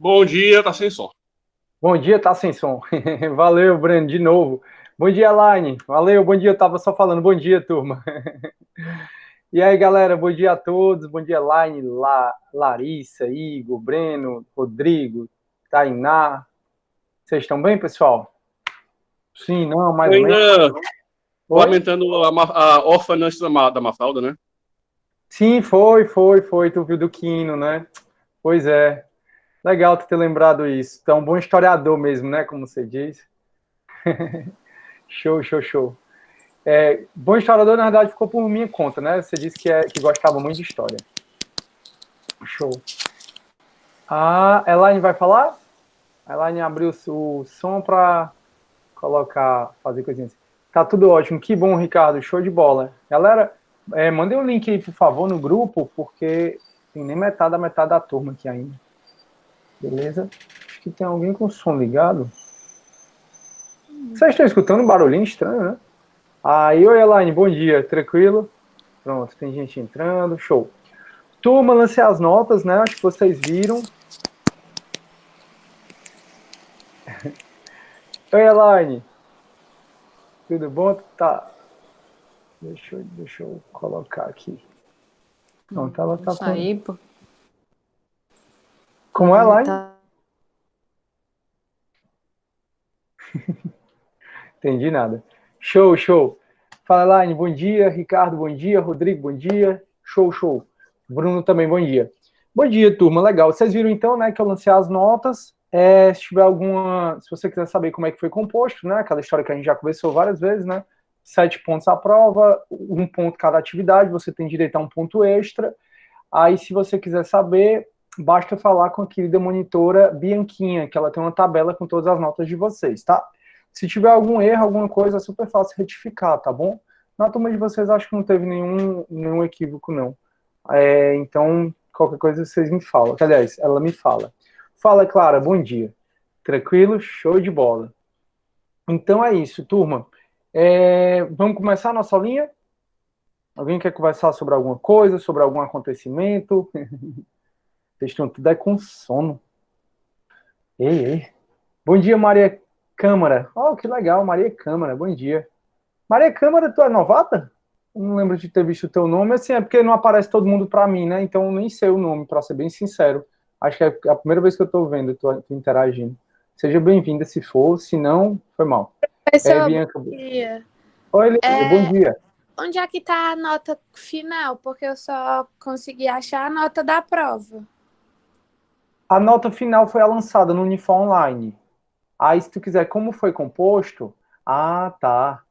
Bom dia, tá sem som. Bom dia, tá sem som. Valeu, Breno, de novo. Bom dia, Elaine. Valeu, bom dia. Eu tava só falando bom dia, turma. E aí, galera, bom dia a todos. Bom dia, Elaine, Larissa, Igor, Breno, Rodrigo, Tainá. Vocês estão bem, pessoal? Sim, não, Eu mais ou menos. ainda tô Oi? lamentando a orfanança da Mafalda, né? Sim, foi. Tu viu do Quino, né? Pois é. Legal tu ter lembrado isso. Então, bom historiador mesmo, né? Como você diz. Show. Bom historiador, na verdade, ficou por minha conta, né? Você disse que gostava muito de história. Show. A Elaine vai falar? A Elaine abriu o som para fazer coisinhas. Tá tudo ótimo. Que bom, Ricardo. Show de bola. Galera, mandem um link aí, por favor, no grupo, porque tem nem metade da turma aqui ainda. Beleza? Acho que tem alguém com o som ligado. Vocês estão escutando um barulhinho estranho, né? Aí, oi, Elaine, bom dia. Tranquilo? Pronto, tem gente entrando. Show. Turma, lancei as notas, né? Acho que vocês viram. Oi, Elaine. Tudo bom? Tá. Deixa eu colocar aqui. Pronto, ela Vou tá com. sair, pô. Como é, Elaine? Tá. Entendi nada. Show. Fala, Elaine, bom dia. Ricardo, bom dia. Rodrigo, bom dia. Show. Bruno também, bom dia. Bom dia, turma. Legal. Vocês viram então, né, que eu lancei as notas. Se tiver alguma. Se você quiser saber como é que foi composto, né? Aquela história que a gente já conversou várias vezes, né? 7 pontos à prova, 1 ponto cada atividade, você tem direito a 1 ponto extra. Aí, se você quiser saber, basta falar com a querida monitora Bianquinha, que ela tem uma tabela com todas as notas de vocês, tá? Se tiver algum erro, alguma coisa, é super fácil retificar, tá bom? Na turma de vocês, acho que não teve nenhum equívoco, não. Então, qualquer coisa vocês me falam. Aliás, ela me fala. Fala, Clara, bom dia. Tranquilo? Show de bola. Então é isso, turma. Vamos começar a nossa linha? Alguém quer conversar sobre alguma coisa, sobre algum acontecimento? Vocês estão tudo aí com sono. Ei. Bom dia, Maria Câmara. Oh, que legal, Maria Câmara. Bom dia. Maria Câmara, tu é novata? Eu não lembro de ter visto o teu nome. Assim, é porque não aparece todo mundo para mim, né? Então eu nem sei o nome, para ser bem sincero. Acho que é a primeira vez que eu estou vendo, tu interagindo. Seja bem-vinda se for, se não, foi mal. Professor, bom Bianca. dia. Oi, Lídia, bom dia. Onde é que está a nota final? Porque eu só consegui achar a nota da prova. A nota final foi lançada no Unifor Online. Aí, se tu quiser como foi composto, tá.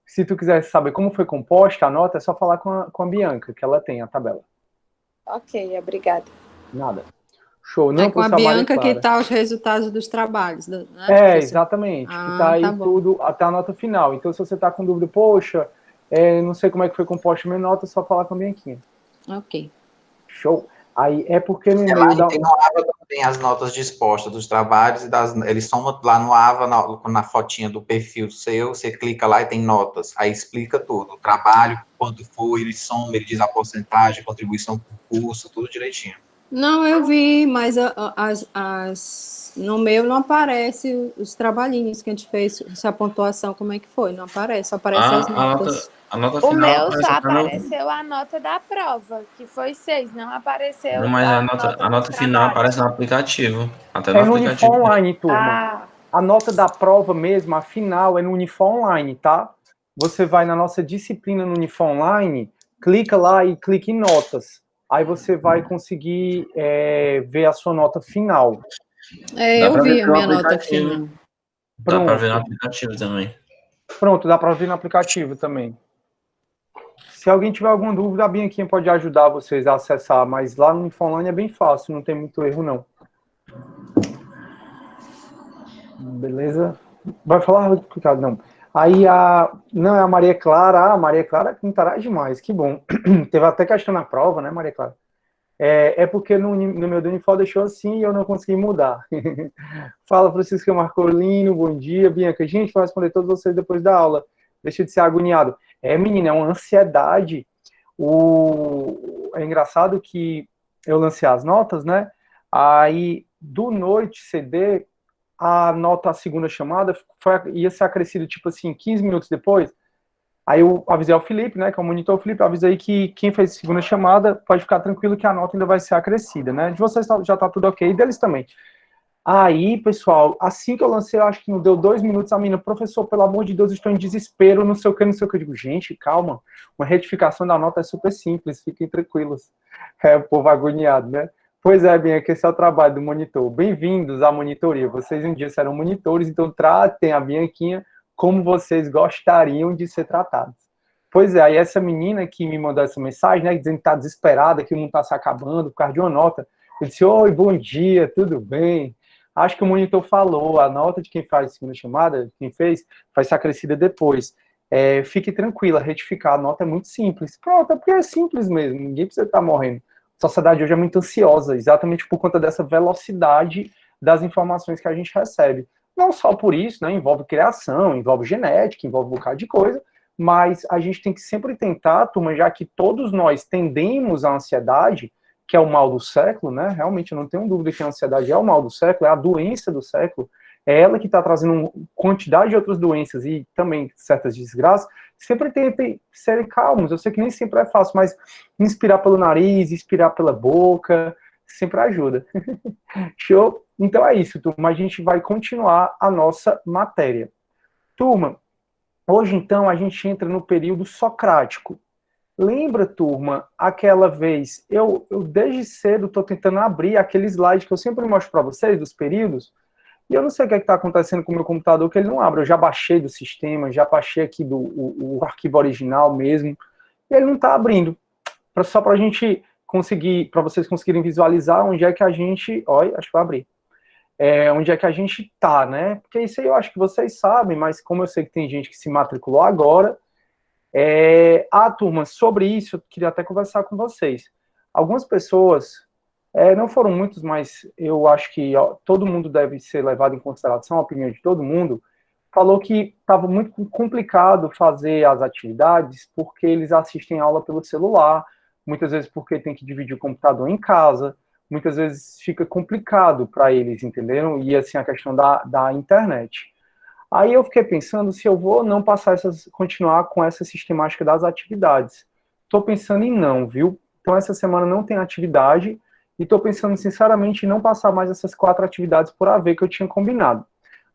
Se tu quiser saber como foi composta a nota, é só falar com a Bianca, que ela tem a tabela. Ok, obrigada. Nada. Show. É Não, com a professor Maria Bianca que Clara. tá os resultados dos trabalhos, né, professor? Exatamente. Que tá Ah, aí tá bom. tudo até a nota final. Então, se você tá com dúvida, poxa, não sei como é que foi composta a minha nota, é só falar com a Bianquinha. Ok. Show. Aí é porque no Lá meio da. tem no AVA também as notas dispostas dos trabalhos eles são lá no AVA, na fotinha do perfil seu, você clica lá e tem notas, aí explica tudo, o trabalho, quanto foi, ele soma, ele diz a porcentagem, contribuição por curso, tudo direitinho. Não, eu vi, mas no meu não aparece os trabalhinhos que a gente fez, se a pontuação, como é que foi? Não aparece, só aparece as notas. A nota O final meu aparece só até no. apareceu a nota da prova, que foi 6, não apareceu Não, mas a nota a dos nota final trabalhos. aparece no aplicativo. Até no É no Unifor aplicativo. Online, turma. Ah, A nota da prova mesmo, a final, é no Unifor Online, tá? Você vai na nossa disciplina no Unifor Online, clica lá e clica em notas. Aí você vai conseguir ver a sua nota final. Dá Eu pra ver vi a pelo minha nota aplicativo. final. Dá pra ver no Pronto. aplicativo também. Pronto, dá para ver no aplicativo também. Se alguém tiver alguma dúvida, a Bianquinha pode ajudar vocês a acessar, mas lá no Unifor Online é bem fácil, não tem muito erro, não. Beleza? Vai falar, Ricardo? Não. Aí não, é a Maria Clara. A Maria Clara interage demais, que bom. Teve até questão na prova, né, Maria Clara? Porque no meu Unifor deixou assim e eu não consegui mudar. Fala, Francisca Marcolino, bom dia. Bianca, gente, vou responder todos vocês depois da aula. Deixa de ser agoniado. Menina, é uma ansiedade. É engraçado que eu lancei as notas, né? Aí do noite CD, a nota, a segunda chamada, ia ser acrescida, tipo assim, 15 minutos depois. Aí eu avisei ao Felipe, né, que é o monitor Felipe, eu avisei que quem fez a segunda chamada pode ficar tranquilo que a nota ainda vai ser acrescida, né? De vocês já tá tudo ok, e deles também. Aí, pessoal, assim que eu lancei, eu acho que não deu 2 minutos, a menina, professor, pelo amor de Deus, estou em desespero, não sei o que, não sei o que. Eu digo, gente, calma, uma retificação da nota é super simples, fiquem tranquilos. É, o povo agoniado, né? Pois é, Bianca, esse é o trabalho do monitor. Bem-vindos à monitoria. Vocês um dia serão monitores, então tratem a Bianquinha como vocês gostariam de ser tratados. Pois é, aí essa menina que me mandou essa mensagem, né, dizendo que está desesperada, que o mundo está se acabando por causa de uma nota, eu disse, oi, bom dia, tudo bem? Acho que o monitor falou, a nota de quem faz a segunda chamada, quem fez, vai ser acrescida depois. Fique tranquila, retificar, a nota é muito simples. Pronto, é porque é simples mesmo, ninguém precisa estar morrendo. A sociedade hoje é muito ansiosa, exatamente por conta dessa velocidade das informações que a gente recebe. Não só por isso, né, envolve criação, envolve genética, envolve um bocado de coisa, mas a gente tem que sempre tentar, turma, já que todos nós tendemos à ansiedade, que é o mal do século, né? Realmente eu não tenho dúvida que a ansiedade é o mal do século, é a doença do século, é ela que está trazendo uma quantidade de outras doenças e também certas desgraças. Sempre tentem ser calmos, eu sei que nem sempre é fácil, mas inspirar pelo nariz, expirar pela boca, sempre ajuda. Show? Então é isso, turma, a gente vai continuar a nossa matéria. Turma, hoje então a gente entra no período socrático. Lembra, turma, aquela vez, eu desde cedo estou tentando abrir aquele slide que eu sempre mostro para vocês, dos períodos, e eu não sei o que está acontecendo com o meu computador, que ele não abre. Eu já baixei do sistema, já baixei aqui o arquivo original mesmo, e ele não está abrindo. Só para a gente conseguir, para vocês conseguirem visualizar onde é que a gente, olha, acho que vai abrir, onde é que a gente está, né? Porque isso aí eu acho que vocês sabem, mas como eu sei que tem gente que se matriculou agora, turma, sobre isso, eu queria até conversar com vocês. Algumas pessoas, não foram muitos, mas eu acho que todo mundo deve ser levado em consideração, a opinião de todo mundo, falou que estava muito complicado fazer as atividades porque eles assistem aula pelo celular, muitas vezes porque tem que dividir o computador em casa, muitas vezes fica complicado para eles, entenderam? E assim, a questão da internet. Aí eu fiquei pensando se eu vou ou não continuar com essa sistemática das atividades. Estou pensando em não, viu? Então essa semana não tem atividade e estou pensando sinceramente em não passar mais essas 4 atividades por AV que eu tinha combinado.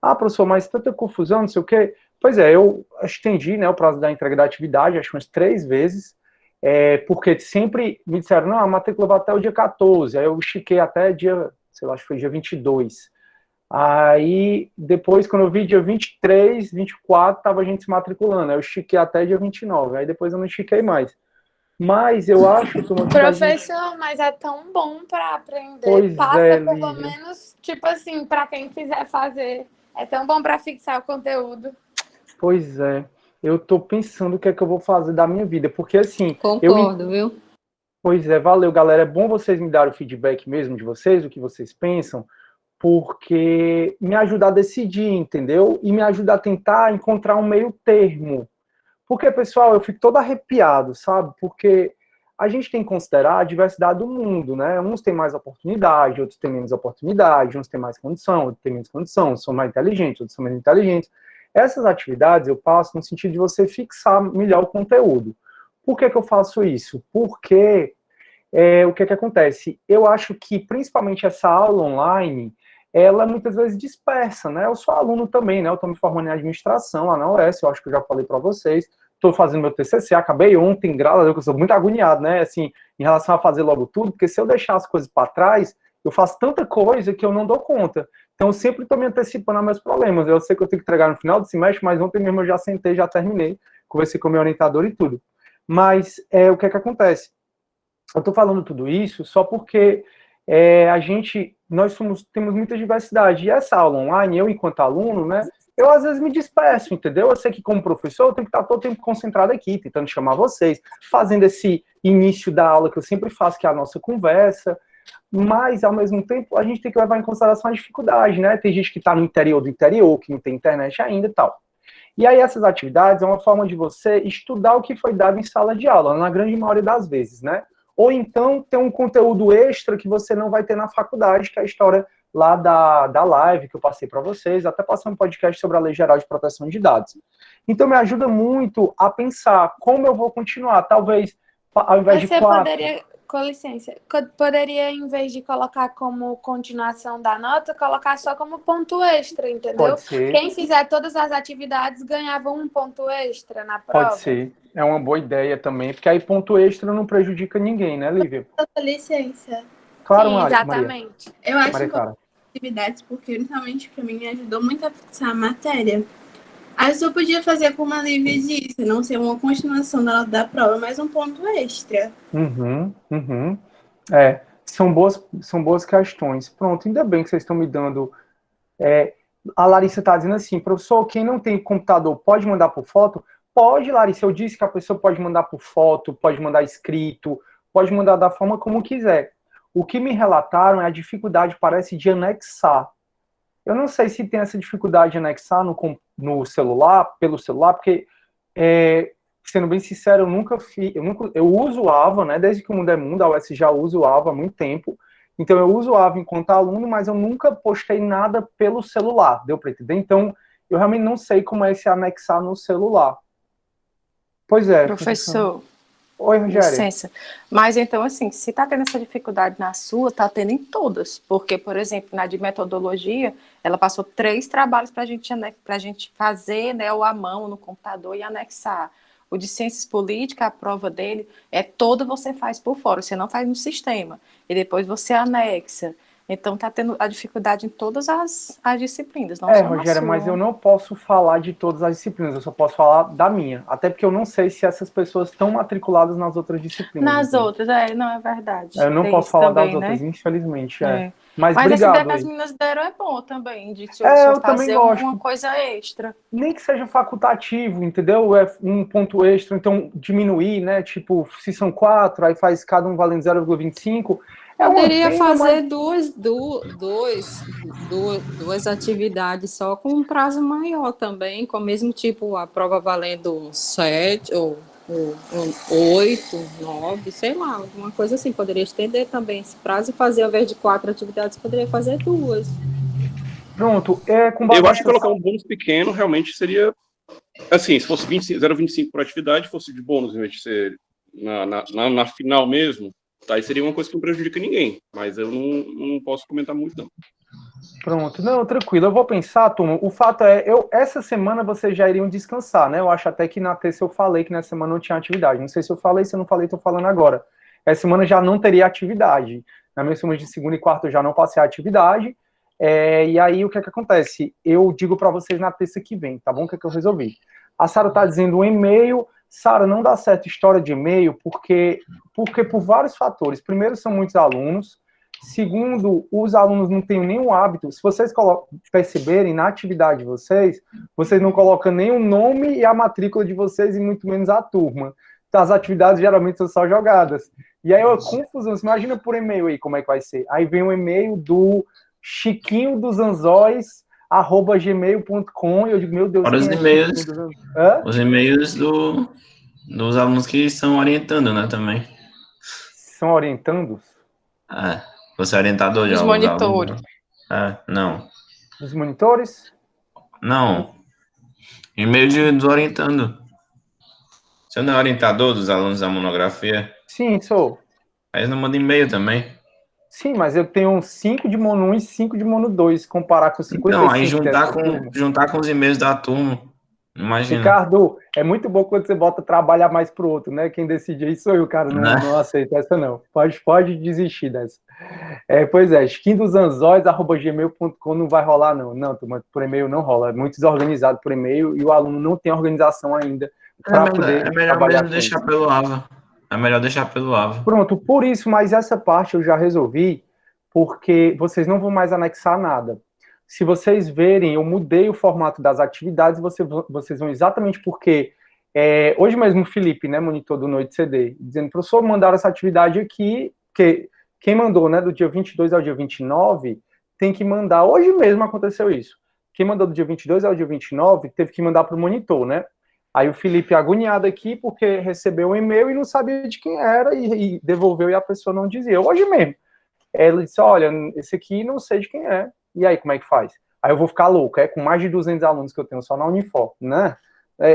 Ah, professor, mas tanta confusão, não sei o quê. Pois é, eu estendi, né, o prazo da entrega da atividade, acho umas 3 vezes, porque sempre me disseram, não, a matrícula vai até o dia 14, aí eu estiquei até dia, sei lá, acho que foi dia 22. Aí, depois, quando eu vi dia 23, 24, tava a gente se matriculando. Aí eu estiquei até dia 29. Aí depois eu não estiquei mais. Mas eu acho, turma, que Professor, mas é tão bom para aprender. Pois Passa pelo Lívia. menos, tipo assim, para quem quiser fazer. É tão bom para fixar o conteúdo. Pois é. Eu tô pensando o que é que eu vou fazer da minha vida. Porque assim... Concordo, viu? Pois é, valeu, galera. É bom vocês me darem o feedback mesmo de vocês, o que vocês pensam, porque me ajuda a decidir, entendeu? E me ajuda a tentar encontrar um meio termo. Porque, pessoal, eu fico todo arrepiado, sabe? Porque a gente tem que considerar a diversidade do mundo, né? Uns têm mais oportunidade, outros têm menos oportunidade, uns têm mais condição, outros têm menos condição, uns são mais inteligentes, outros são menos inteligentes. Essas atividades eu passo no sentido de você fixar melhor o conteúdo. Por que que eu faço isso? Porque o que que acontece? Eu acho que, principalmente essa aula online, ela muitas vezes dispersa, né? Eu sou aluno também, né? Eu estou me formando em administração lá na UES, eu acho que eu já falei para vocês. Estou fazendo meu TCC, acabei ontem, graças a Deus, que eu sou muito agoniado, né? Assim, em relação a fazer logo tudo, porque se eu deixar as coisas para trás, eu faço tanta coisa que eu não dou conta. Então, eu sempre estou me antecipando aos meus problemas. Eu sei que eu tenho que entregar no final do semestre, mas ontem mesmo eu já sentei, já terminei, conversei com o meu orientador e tudo. Mas, o que é que acontece? Eu estou falando tudo isso só porque nós temos muita diversidade. E essa aula online, eu enquanto aluno, né, eu às vezes me disperso, entendeu? Eu sei que como professor eu tenho que estar todo o tempo concentrado aqui, tentando chamar vocês, fazendo esse início da aula que eu sempre faço, que é a nossa conversa, mas ao mesmo tempo a gente tem que levar em consideração a dificuldade, né? Tem gente que está no interior do interior, que não tem internet ainda e tal. E aí essas atividades é uma forma de você estudar o que foi dado em sala de aula, na grande maioria das vezes, né? Ou então tem um conteúdo extra que você não vai ter na faculdade, que é a história lá da live que eu passei para vocês, até passei um podcast sobre a Lei Geral de Proteção de Dados. Então, me ajuda muito a pensar como eu vou continuar. Talvez, ao invés de 4... poderia, com licença, poderia, em vez de colocar como continuação da nota, colocar só como ponto extra, entendeu? Pode ser. Quem fizer todas as atividades ganhava um ponto extra na prova. Pode ser. É uma boa ideia também, porque aí ponto extra não prejudica ninguém, né, Lívia? Com licença. Claro, Sim, Maria. exatamente. Eu acho Maria importante Clara. atividades, porque realmente para mim me ajudou muito a fixar a matéria. Aí eu podia fazer como a Lívia disse, não ser uma continuação da prova, mas um ponto extra. São boas questões. Pronto, ainda bem que vocês estão me dando... a Larissa está dizendo assim, professor, quem não tem computador pode mandar por foto? Pode, Larissa, eu disse que a pessoa pode mandar por foto, pode mandar escrito, pode mandar da forma como quiser. O que me relataram é a dificuldade, parece, de anexar. Eu não sei se tem essa dificuldade de anexar no celular, pelo celular, porque, sendo bem sincero, eu nunca fiz, eu uso o AVA, né, desde que o mundo é mundo, a UES já usa o AVA há muito tempo, então eu uso o AVA enquanto aluno, mas eu nunca postei nada pelo celular, deu para entender? Então, eu realmente não sei como é se anexar no celular. Pois é. Professor, Oi, Rogério. licença. Mas então, assim, se está tendo essa dificuldade na sua, está tendo em todas. Porque, por exemplo, na de metodologia, ela passou 3 trabalhos para a gente fazer, né, ou à mão no computador e anexar. O de ciências políticas, a prova dele é toda você faz por fora, você não faz no sistema. E depois você anexa. Então, está tendo a dificuldade em todas as disciplinas, não só na Rogério, sua. mas eu não posso falar de todas as disciplinas, eu só posso falar da minha. Até porque eu não sei se essas pessoas estão matriculadas nas outras disciplinas. Nas então. outras, não é verdade. Eu não Tem posso isso falar também, das outras, né? infelizmente. Mas essa obrigado. ideia que as meninas deram é bom também, de eu também fazer gosto. uma coisa extra. Nem que seja facultativo, entendeu? É um ponto extra, então diminuir, né? Tipo, se são 4, aí faz cada um valendo 0,25. Poderia fazer duas atividades só com um prazo maior também, com o mesmo tipo, a prova valendo 7 ou 8, 9, sei lá, alguma coisa assim. Poderia estender também esse prazo e fazer, ao invés de 4 atividades, poderia fazer 2. Pronto, Eu acho que colocar um bônus pequeno realmente seria, assim, se fosse 0,25 por atividade, fosse de bônus, em vez de ser na final mesmo, aí seria uma coisa que não prejudica ninguém, mas eu não posso comentar muito, não. Pronto, não, tranquilo, eu vou pensar, turma, o fato é, essa semana vocês já iriam descansar, né, eu acho até que na terça eu falei que nessa semana não tinha atividade, não sei se eu falei, se eu não falei, tô falando agora, essa semana já não teria atividade, na minha semana de segunda e quarta eu já não passei a atividade, e aí o que é que acontece? Eu digo para vocês na terça que vem, tá bom, o que é que eu resolvi? A Sara tá dizendo um e-mail, Sara, não dá certo história de e-mail, porque por vários fatores, primeiro são muitos alunos, segundo, os alunos não têm nenhum hábito. Se vocês perceberem na atividade de vocês não colocam nem o nome e a matrícula de vocês e muito menos a turma. Então, as atividades geralmente são só jogadas. E aí é uma confusão. Você imagina por e-mail aí como é que vai ser. Aí vem um e-mail do Chiquinho dos Anzóis @gmail.com e eu digo, meu Deus, Fora os quem e-mails, é os e-mails dos alunos que estão orientando, né, também. São orientandos? Você é orientador de Os alguns monitores. alunos? Não. Dos monitores? Não. E-mail dos orientando. Você não é orientador dos alunos da monografia? Sim, sou. Aí não manda e-mail também. Sim, mas eu tenho 5 de Mono 1 e 5 de Mono 2, comparar com 55. Então, aí juntar com os e-mails da turma. Imagina. Ricardo, é muito bom quando você bota trabalhar mais pro outro, né? Quem decide aí sou eu, cara. Não aceito essa, não. Pode desistir dessa. Pois é, skindosanzóis@gmail.com não vai rolar, não. Não, por e-mail não rola. É muito desorganizado por e-mail e o aluno não tem organização ainda para poder trabalhar com deixar pelo AVA. É melhor deixar pelo AVA. Pronto, por isso, mas essa parte eu já resolvi, porque vocês não vão mais anexar nada. Se vocês verem, eu mudei o formato das atividades, vocês vão exatamente porque... hoje mesmo o Felipe, né, monitor do Noite CD, dizendo, professor, mandaram essa atividade aqui, que quem mandou, né, do dia 22 ao dia 29, tem que mandar, hoje mesmo aconteceu isso. Quem mandou do dia 22 ao dia 29, teve que mandar para o monitor, né? Aí o Felipe agoniado aqui, porque recebeu um e-mail e não sabia de quem era, e devolveu e a pessoa não dizia. Hoje mesmo. Ela disse, olha, esse aqui não sei de quem é. E aí, como é que faz? Aí eu vou ficar louco, com mais de 200 alunos que eu tenho só na Unifor, né?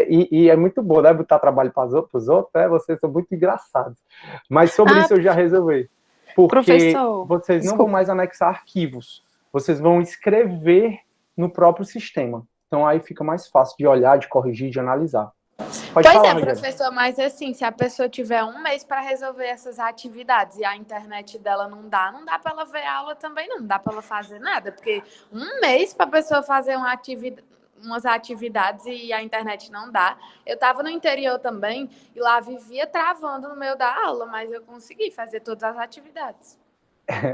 E é muito bom, né? Botar trabalho para os outros, vocês são muito engraçados. Mas sobre isso eu já resolvi. Porque professor, vocês não vão desculpa. mais anexar arquivos. Vocês vão escrever no próprio sistema. Então aí fica mais fácil de olhar, de corrigir, de analisar. Pode Pois falar, é, Rogério. professor, mas assim, se a pessoa tiver um mês para resolver essas atividades e a internet dela não dá para ela ver a aula também, não dá para ela fazer nada, porque um mês para a pessoa fazer umas atividades e a internet não dá. Eu estava no interior também e lá vivia travando no meio da aula, mas eu consegui fazer todas as atividades.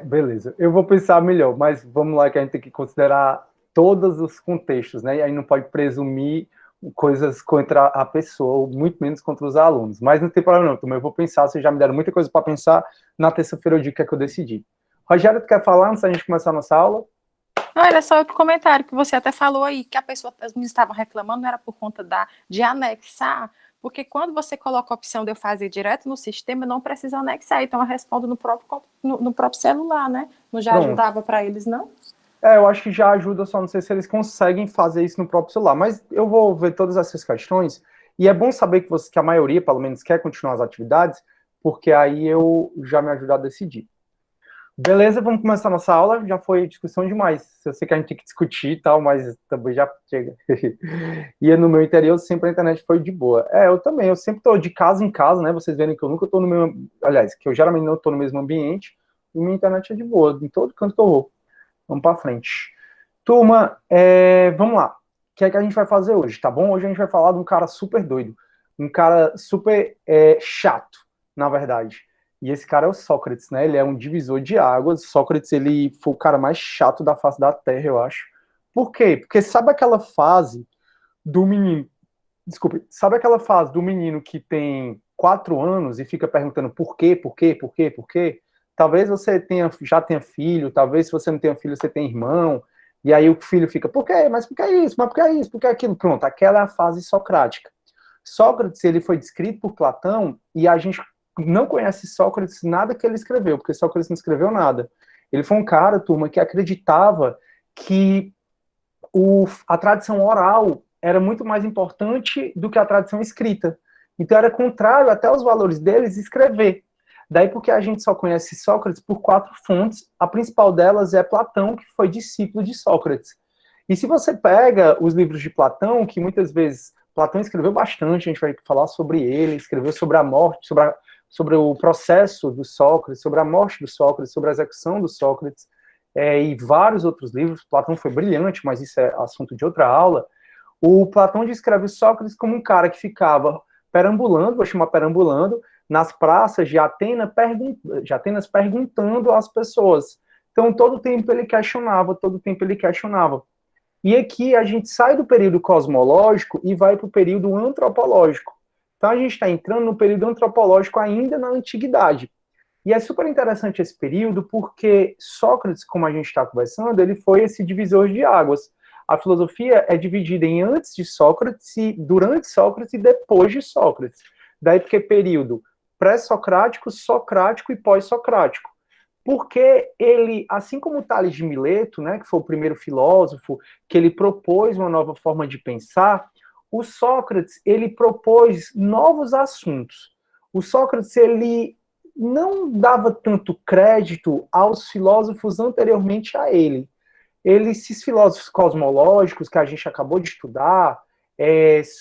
Beleza, eu vou pensar melhor, mas vamos lá que a gente tem que considerar todos os contextos, né? E aí não pode presumir coisas contra a pessoa, ou muito menos contra os alunos. Mas não tem problema não, também eu vou pensar, vocês já me deram muita coisa para pensar, na terça-feira eu digo o que é que eu decidi. Rogério, tu quer falar antes da gente começar a nossa aula? Não, era só outro comentário que você até falou aí, que as meninas estavam reclamando, não era por conta de anexar, porque quando você coloca a opção de eu fazer direto no sistema, não precisa anexar, então eu respondo no próprio celular, né? Não já Pronto. ajudava para eles, não? Eu acho que já ajuda, só não sei se eles conseguem fazer isso no próprio celular, mas eu vou ver todas essas questões, e é bom saber que a maioria, pelo menos, quer continuar as atividades, porque aí eu já me ajudo a decidir. Beleza, vamos começar a nossa aula, já foi discussão demais, eu sei que a gente tem que discutir e tal, mas também já chega. E no meu interior, sempre a internet foi de boa. Eu também, eu sempre tô de casa em casa, né, vocês verem que eu nunca tô no mesmo, aliás, que eu geralmente não tô no mesmo ambiente, e minha internet é de boa, em todo canto que eu vou. Vamos para frente. Turma, vamos lá. O que é que a gente vai fazer hoje, tá bom? Hoje a gente vai falar de um cara super doido. Um cara super chato, na verdade. E esse cara é o Sócrates, né? Ele é um divisor de águas. Sócrates, ele foi o cara mais chato da face da Terra, eu acho. Por quê? Porque sabe aquela fase do menino... Desculpe. Sabe aquela fase do menino que tem 4 anos e fica perguntando por quê, por quê, por quê, por quê? Talvez você já tenha filho, talvez se você não tenha filho, você tem irmão, e aí o filho fica, por quê? Mas por que isso? Mas por que isso? Por que aquilo? Pronto, aquela é a fase socrática. Sócrates, ele foi descrito por Platão, e a gente não conhece Sócrates nada que ele escreveu, porque Sócrates não escreveu nada. Ele foi um cara, turma, que acreditava que a tradição oral era muito mais importante do que a tradição escrita. Então era contrário até aos valores deles escrever. Daí porque a gente só conhece Sócrates por 4 fontes, a principal delas é Platão, que foi discípulo de Sócrates. E se você pega os livros de Platão, que muitas vezes Platão escreveu bastante, a gente vai falar sobre ele, escreveu sobre a morte, sobre o processo do Sócrates, sobre a morte do Sócrates, sobre a execução do Sócrates, e vários outros livros. Platão foi brilhante, mas isso é assunto de outra aula. O Platão descreve Sócrates como um cara que ficava perambulando, vou chamar perambulando, nas praças de Atenas perguntando às pessoas. Então, todo tempo ele questionava. E aqui a gente sai do período cosmológico e vai para o período antropológico. Então, a gente está entrando no período antropológico ainda na antiguidade. E é super interessante esse período porque Sócrates, como a gente está conversando, ele foi esse divisor de águas. A filosofia é dividida em antes de Sócrates, durante Sócrates e depois de Sócrates. Daí porque período pré-socrático, socrático e pós-socrático. Porque ele, assim como Tales de Mileto, né, que foi o primeiro filósofo, que ele propôs uma nova forma de pensar, o Sócrates, ele propôs novos assuntos. O Sócrates, ele não dava tanto crédito aos filósofos anteriormente a ele. Esses filósofos cosmológicos que a gente acabou de estudar,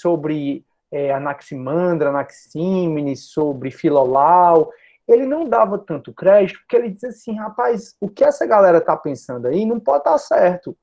sobre Anaximandro, Anaxímenes, sobre Filolau, ele não dava tanto crédito, porque ele dizia assim, rapaz, o que essa galera está pensando aí não pode estar certo,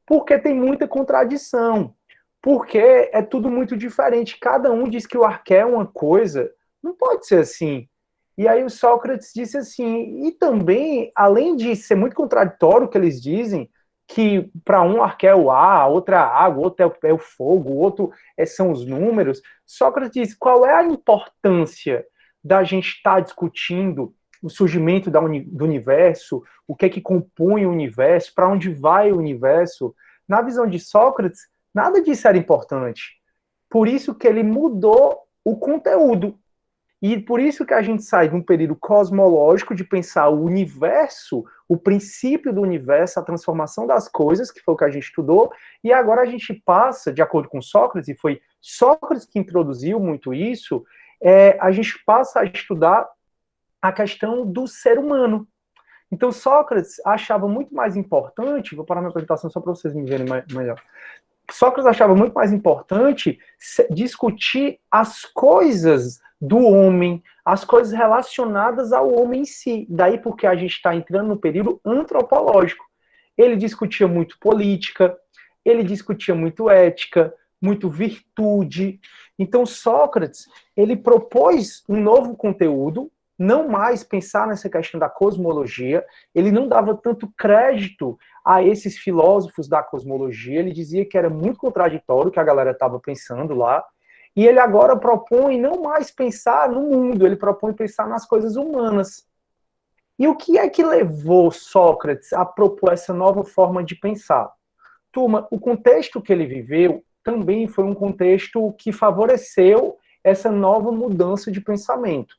porque tem muita contradição, porque é tudo muito diferente, cada um diz que o arqué é uma coisa, não pode ser assim. E aí o Sócrates disse assim, e também, além de ser muito contraditório o que eles dizem, que para um arqué é o ar, outro é a água, outro é o fogo, outro são os números, Sócrates diz, qual é a importância da gente estar discutindo o surgimento do universo, o que é que compõe o universo, para onde vai o universo? Na visão de Sócrates, nada disso era importante. Por isso que ele mudou o conteúdo. E por isso que a gente sai de um período cosmológico de pensar o universo, o princípio do universo, a transformação das coisas, que foi o que a gente estudou, e agora a gente passa, de acordo com Sócrates, e foi Sócrates que introduziu muito isso, a gente passa a estudar a questão do ser humano. Então Sócrates achava muito mais importante, vou parar minha apresentação só para vocês me verem melhor. Sócrates achava muito mais importante discutir as coisas do homem, as coisas relacionadas ao homem em si. Daí porque a gente está entrando no período antropológico. Ele discutia muito política, ele discutia muito ética, muito virtude. Então Sócrates, ele propôs um novo conteúdo, não mais pensar nessa questão da cosmologia, ele não dava tanto crédito a esses filósofos da cosmologia, ele dizia que era muito contraditório o que a galera estava pensando lá, e ele agora propõe não mais pensar no mundo, ele propõe pensar nas coisas humanas. E o que é que levou Sócrates a propor essa nova forma de pensar? Turma, o contexto que ele viveu também foi um contexto que favoreceu essa nova mudança de pensamento.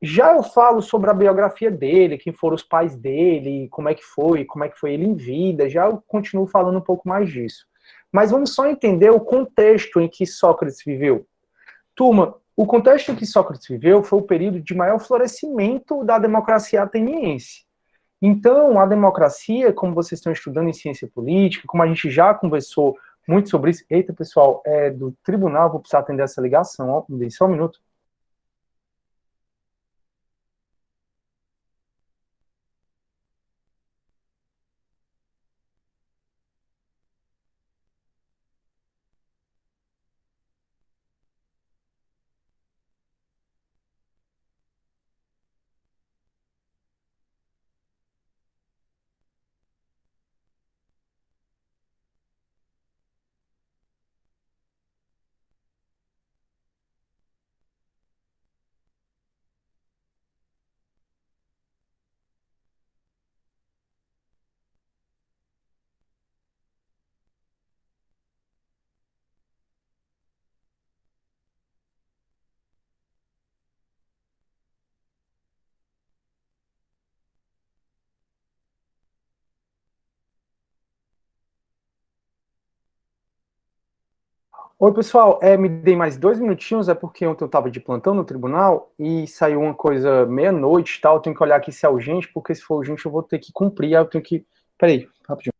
Já eu falo sobre a biografia dele, quem foram os pais dele, como é que foi ele em vida, já eu continuo falando um pouco mais disso. Mas vamos só entender o contexto em que Sócrates viveu. Turma, o contexto em que Sócrates viveu foi o período de maior florescimento da democracia ateniense. Então, a democracia, como vocês estão estudando em ciência política, como a gente já conversou muito sobre isso... Eita, pessoal, do tribunal, vou precisar atender essa ligação, ó, me dê só um minuto. Oi, pessoal, me dei mais 2 minutinhos, é porque ontem eu estava de plantão no tribunal e saiu uma coisa meia-noite e tal, eu tenho que olhar aqui se é urgente, porque se for urgente eu vou ter que cumprir, aí eu tenho que... Peraí, rapidinho.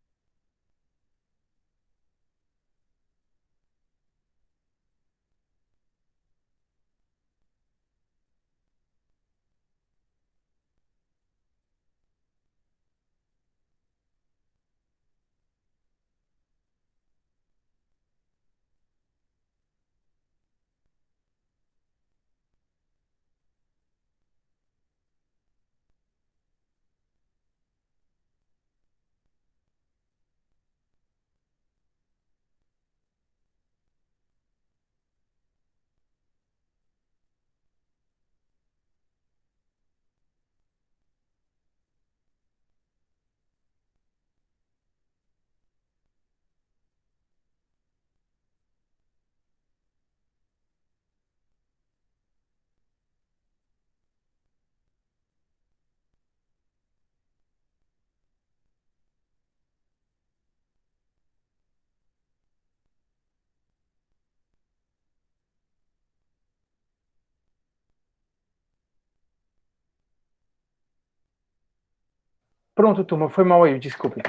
Pronto, turma, foi mal aí, desculpe.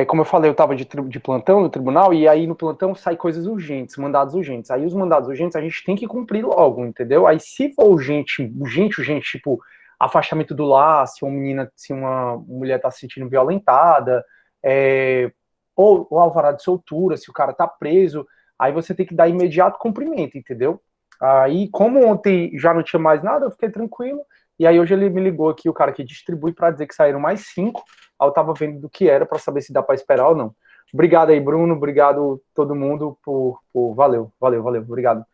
Como eu falei, eu estava de plantão no tribunal, e aí no plantão sai coisas urgentes, mandados urgentes. Aí os mandados urgentes a gente tem que cumprir logo, entendeu? Aí se for urgente, tipo, afastamento do lar, se uma mulher está se sentindo violentada, ou alvará de soltura, se o cara tá preso, aí você tem que dar imediato cumprimento, entendeu? Aí, como ontem já não tinha mais nada, eu fiquei tranquilo, e aí hoje ele me ligou aqui, o cara que distribui, para dizer que saíram mais 5. Aí eu tava vendo do que era para saber se dá para esperar ou não. Obrigado aí, Bruno, obrigado todo mundo valeu, obrigado.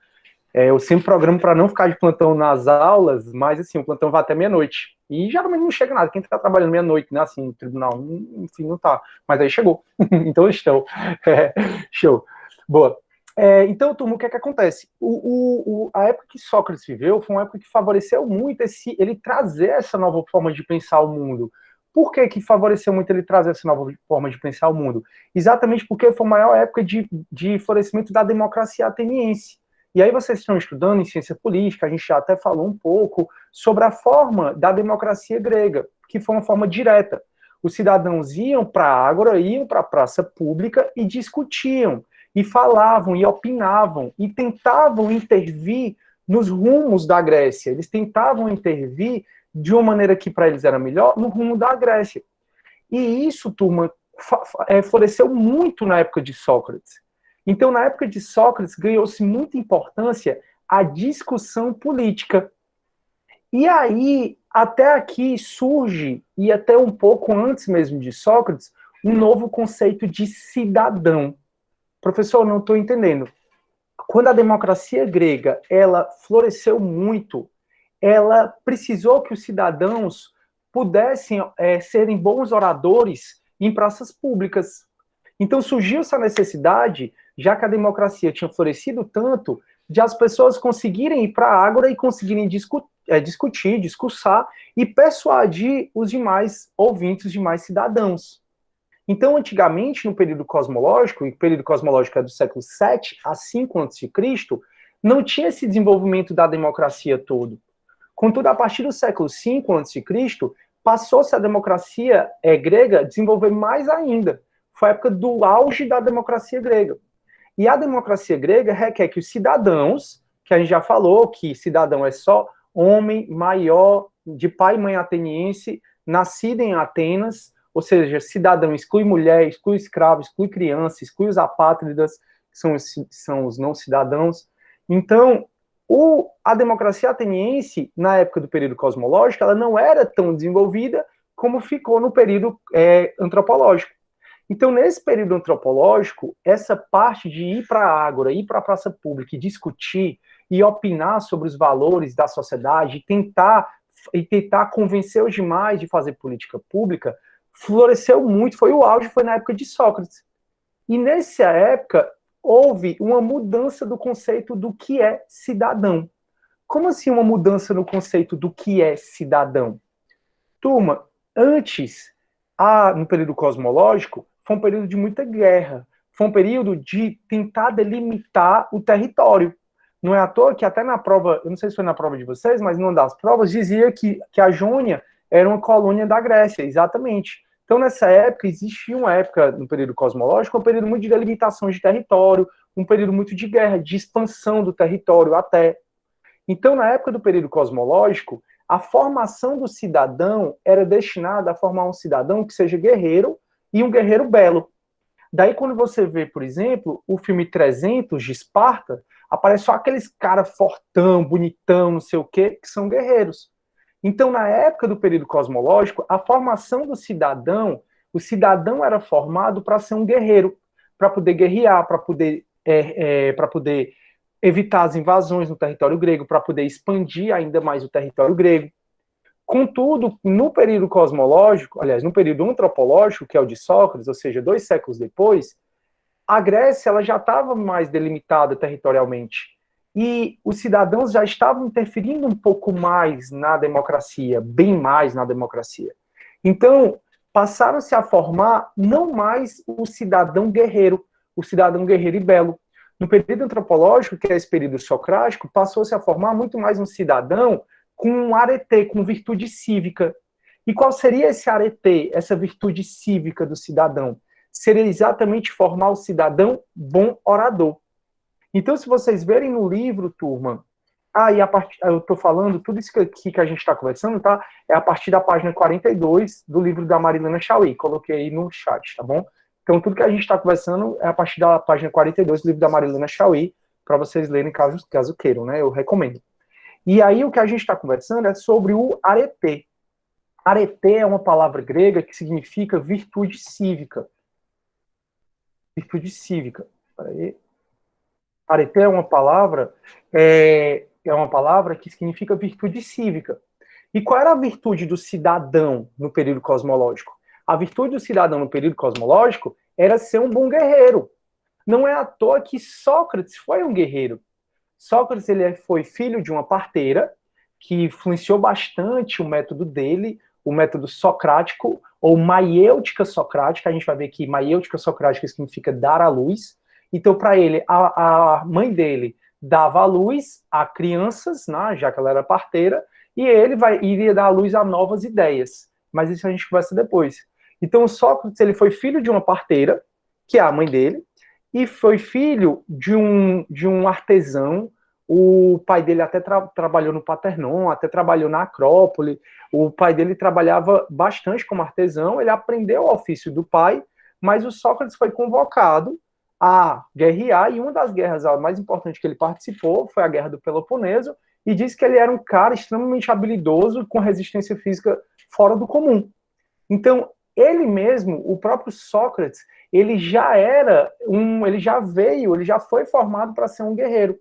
Eu sempre programo para não ficar de plantão nas aulas, mas assim, o plantão vai até meia-noite. E geralmente não chega nada, quem tá trabalhando meia-noite, né, assim, no tribunal, enfim, não tá. Mas aí chegou, então estou. Show. Boa. Então, turma, o que é que acontece? A época que Sócrates viveu foi uma época que favoreceu muito ele trazer essa nova forma de pensar o mundo. Por que favoreceu muito ele trazer essa nova forma de pensar o mundo? Exatamente porque foi a maior época de florescimento da democracia ateniense. E aí vocês estão estudando em ciência política, a gente já até falou um pouco sobre a forma da democracia grega, que foi uma forma direta. Os cidadãos iam para a ágora, iam para a praça pública e discutiam, e falavam, e opinavam, e tentavam intervir nos rumos da Grécia. Eles tentavam intervir de uma maneira que para eles era melhor, no rumo da Grécia. E isso, turma, floresceu muito na época de Sócrates. Então, na época de Sócrates, ganhou-se muita importância a discussão política. E aí, até aqui surge, e até um pouco antes mesmo de Sócrates, um novo conceito de cidadão. Professor, não estou entendendo. Quando a democracia grega ela floresceu muito, ela precisou que os cidadãos pudessem serem bons oradores em praças públicas. Então surgiu essa necessidade, já que a democracia tinha florescido tanto, de as pessoas conseguirem ir para a ágora e conseguirem discutir, discursar e persuadir os demais ouvintes, os demais cidadãos. Então, antigamente, no período cosmológico, e o período cosmológico é do século 7 a 5 a.C., não tinha esse desenvolvimento da democracia todo. Contudo, a partir do século 5 a.C., passou-se a democracia grega desenvolver mais ainda. Foi a época do auge da democracia grega. E a democracia grega requer que os cidadãos, que a gente já falou, que cidadão é só homem maior, de pai e mãe ateniense, nascido em Atenas, ou seja, cidadão exclui mulher, exclui escravo, exclui criança, exclui os apátridas, que são os não cidadãos. Então, a democracia ateniense, na época do período cosmológico, ela não era tão desenvolvida como ficou no período antropológico. Então, nesse período antropológico, essa parte de ir para a ágora, ir para a praça pública e discutir e opinar sobre os valores da sociedade, e tentar convencer os demais de fazer política pública, floresceu muito, foi o auge, foi na época de Sócrates. E nessa época, houve uma mudança do conceito do que é cidadão. Como assim uma mudança no conceito do que é cidadão? Turma, antes, no período cosmológico, foi um período de muita guerra, foi um período de tentar delimitar o território. Não é à toa que até na prova, eu não sei se foi na prova de vocês, mas numa das provas dizia que a Jônia era uma colônia da Grécia, exatamente. Então, nessa época, existia uma época, no período cosmológico, um período muito de delimitação de território, um período muito de guerra, de expansão do território até. Então, na época do período cosmológico, a formação do cidadão era destinada a formar um cidadão que seja guerreiro e um guerreiro belo. Daí, quando você vê, por exemplo, o filme 300 de Esparta, aparece só aqueles caras fortão, bonitão, não sei o quê, que são guerreiros. Então, na época do período cosmológico, a formação do cidadão, o cidadão era formado para ser um guerreiro, para poder guerrear, para poder evitar as invasões no território grego, para poder expandir ainda mais o território grego. Contudo, no período cosmológico, aliás, no período antropológico, que é o de Sócrates, ou seja, 2 séculos depois, a Grécia ela já estava mais delimitada territorialmente. E os cidadãos já estavam interferindo um pouco mais na democracia, bem mais na democracia. Então, passaram-se a formar não mais o cidadão guerreiro e belo. No período antropológico, que é esse período socrático, passou-se a formar muito mais um cidadão com um arete, com virtude cívica. E qual seria esse arete, essa virtude cívica do cidadão? Seria exatamente formar o cidadão bom orador. Então, se vocês verem no livro, turma, eu estou falando, tudo isso que a gente está conversando, tá? É a partir da página 42 do livro da Marilena Chauí, coloquei aí no chat, tá bom? Então, tudo que a gente está conversando é a partir da página 42 do livro da Marilena Chauí, para vocês lerem caso queiram, né? Eu recomendo. E aí, o que a gente está conversando é sobre o arete. Arete é uma palavra grega que significa virtude cívica. Virtude cívica. Peraí. Arete é uma palavra que significa virtude cívica. E qual era a virtude do cidadão no período cosmológico? A virtude do cidadão no período cosmológico era ser um bom guerreiro. não é à toa que Sócrates foi um guerreiro. Sócrates ele foi filho de uma parteira que influenciou bastante o método dele, o método socrático, ou maiêutica socrática. A gente vai ver que maiêutica socrática significa dar à luz. Então, para ele, a mãe dele dava à luz a crianças, né, já que ela era parteira, e ele iria dar à luz a novas ideias. Mas isso a gente conversa depois. Então, Sócrates ele foi filho de uma parteira, que é a mãe dele, e foi filho de um artesão. O pai dele até trabalhou no Paternon, até trabalhou na Acrópole. O pai dele trabalhava bastante como artesão, ele aprendeu o ofício do pai, mas o Sócrates foi convocado a guerrear, e uma das guerras mais importantes que ele participou foi a Guerra do Peloponeso, e disse que ele era um cara extremamente habilidoso, com resistência física fora do comum. Então, ele mesmo, o próprio Sócrates, ele já foi formado para ser um guerreiro.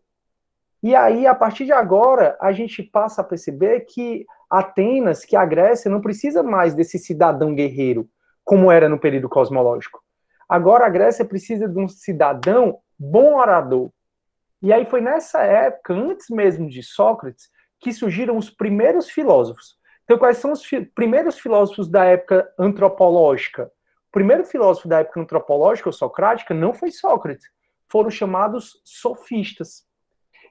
E aí, a partir de agora, a gente passa a perceber que Atenas, que a Grécia, não precisa mais desse cidadão guerreiro, como era no período cosmológico. Agora a Grécia precisa de um cidadão bom orador. E aí foi nessa época, antes mesmo de Sócrates, que surgiram os primeiros filósofos. Então, quais são os primeiros filósofos da época antropológica? O primeiro filósofo da época antropológica ou socrática não foi Sócrates, foram chamados sofistas.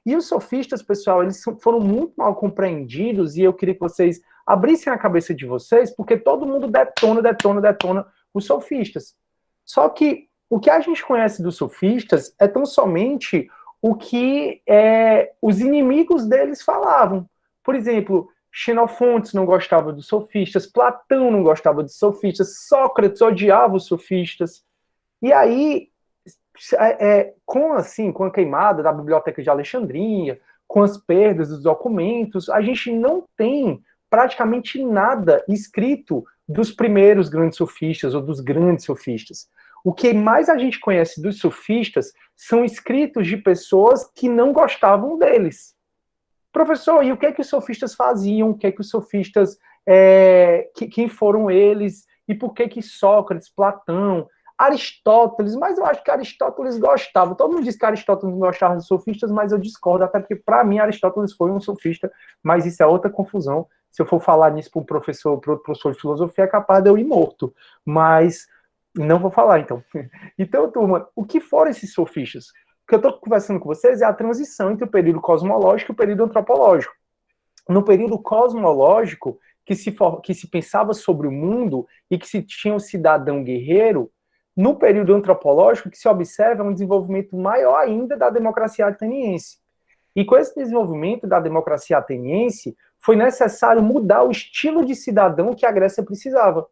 E os sofistas, pessoal, eles foram muito mal compreendidos, e eu queria que vocês abrissem a cabeça de vocês, porque todo mundo detona os sofistas. Só que o que a gente conhece dos sofistas é tão somente o que os inimigos deles falavam. Por exemplo, Xenofontes não gostava dos sofistas, Platão não gostava dos sofistas, Sócrates odiava os sofistas. E aí, com a queimada da Biblioteca de Alexandria, com as perdas dos documentos, a gente não tem praticamente nada escrito dos primeiros grandes sofistas ou dos grandes sofistas. O que mais a gente conhece dos sofistas são escritos de pessoas que não gostavam deles. Professor, e o que é que os sofistas faziam? O que é que os sofistas, quem foram eles? E por que que Sócrates, Platão, Aristóteles, mas eu acho que Aristóteles gostava. Todo mundo diz que Aristóteles não gostava dos sofistas, mas eu discordo, até porque, para mim, Aristóteles foi um sofista, mas isso é outra confusão. Se eu for falar nisso para outro professor de filosofia, é capaz de eu ir morto. Mas não vou falar, então. Então, turma, o que foram esses sofistas? O que eu estou conversando com vocês é a transição entre o período cosmológico e o período antropológico. No período cosmológico, que se pensava sobre o mundo e que se tinha um cidadão guerreiro, no período antropológico, o que se observa é um desenvolvimento maior ainda da democracia ateniense. E com esse desenvolvimento da democracia ateniense, foi necessário mudar o estilo de cidadão que a Grécia precisava.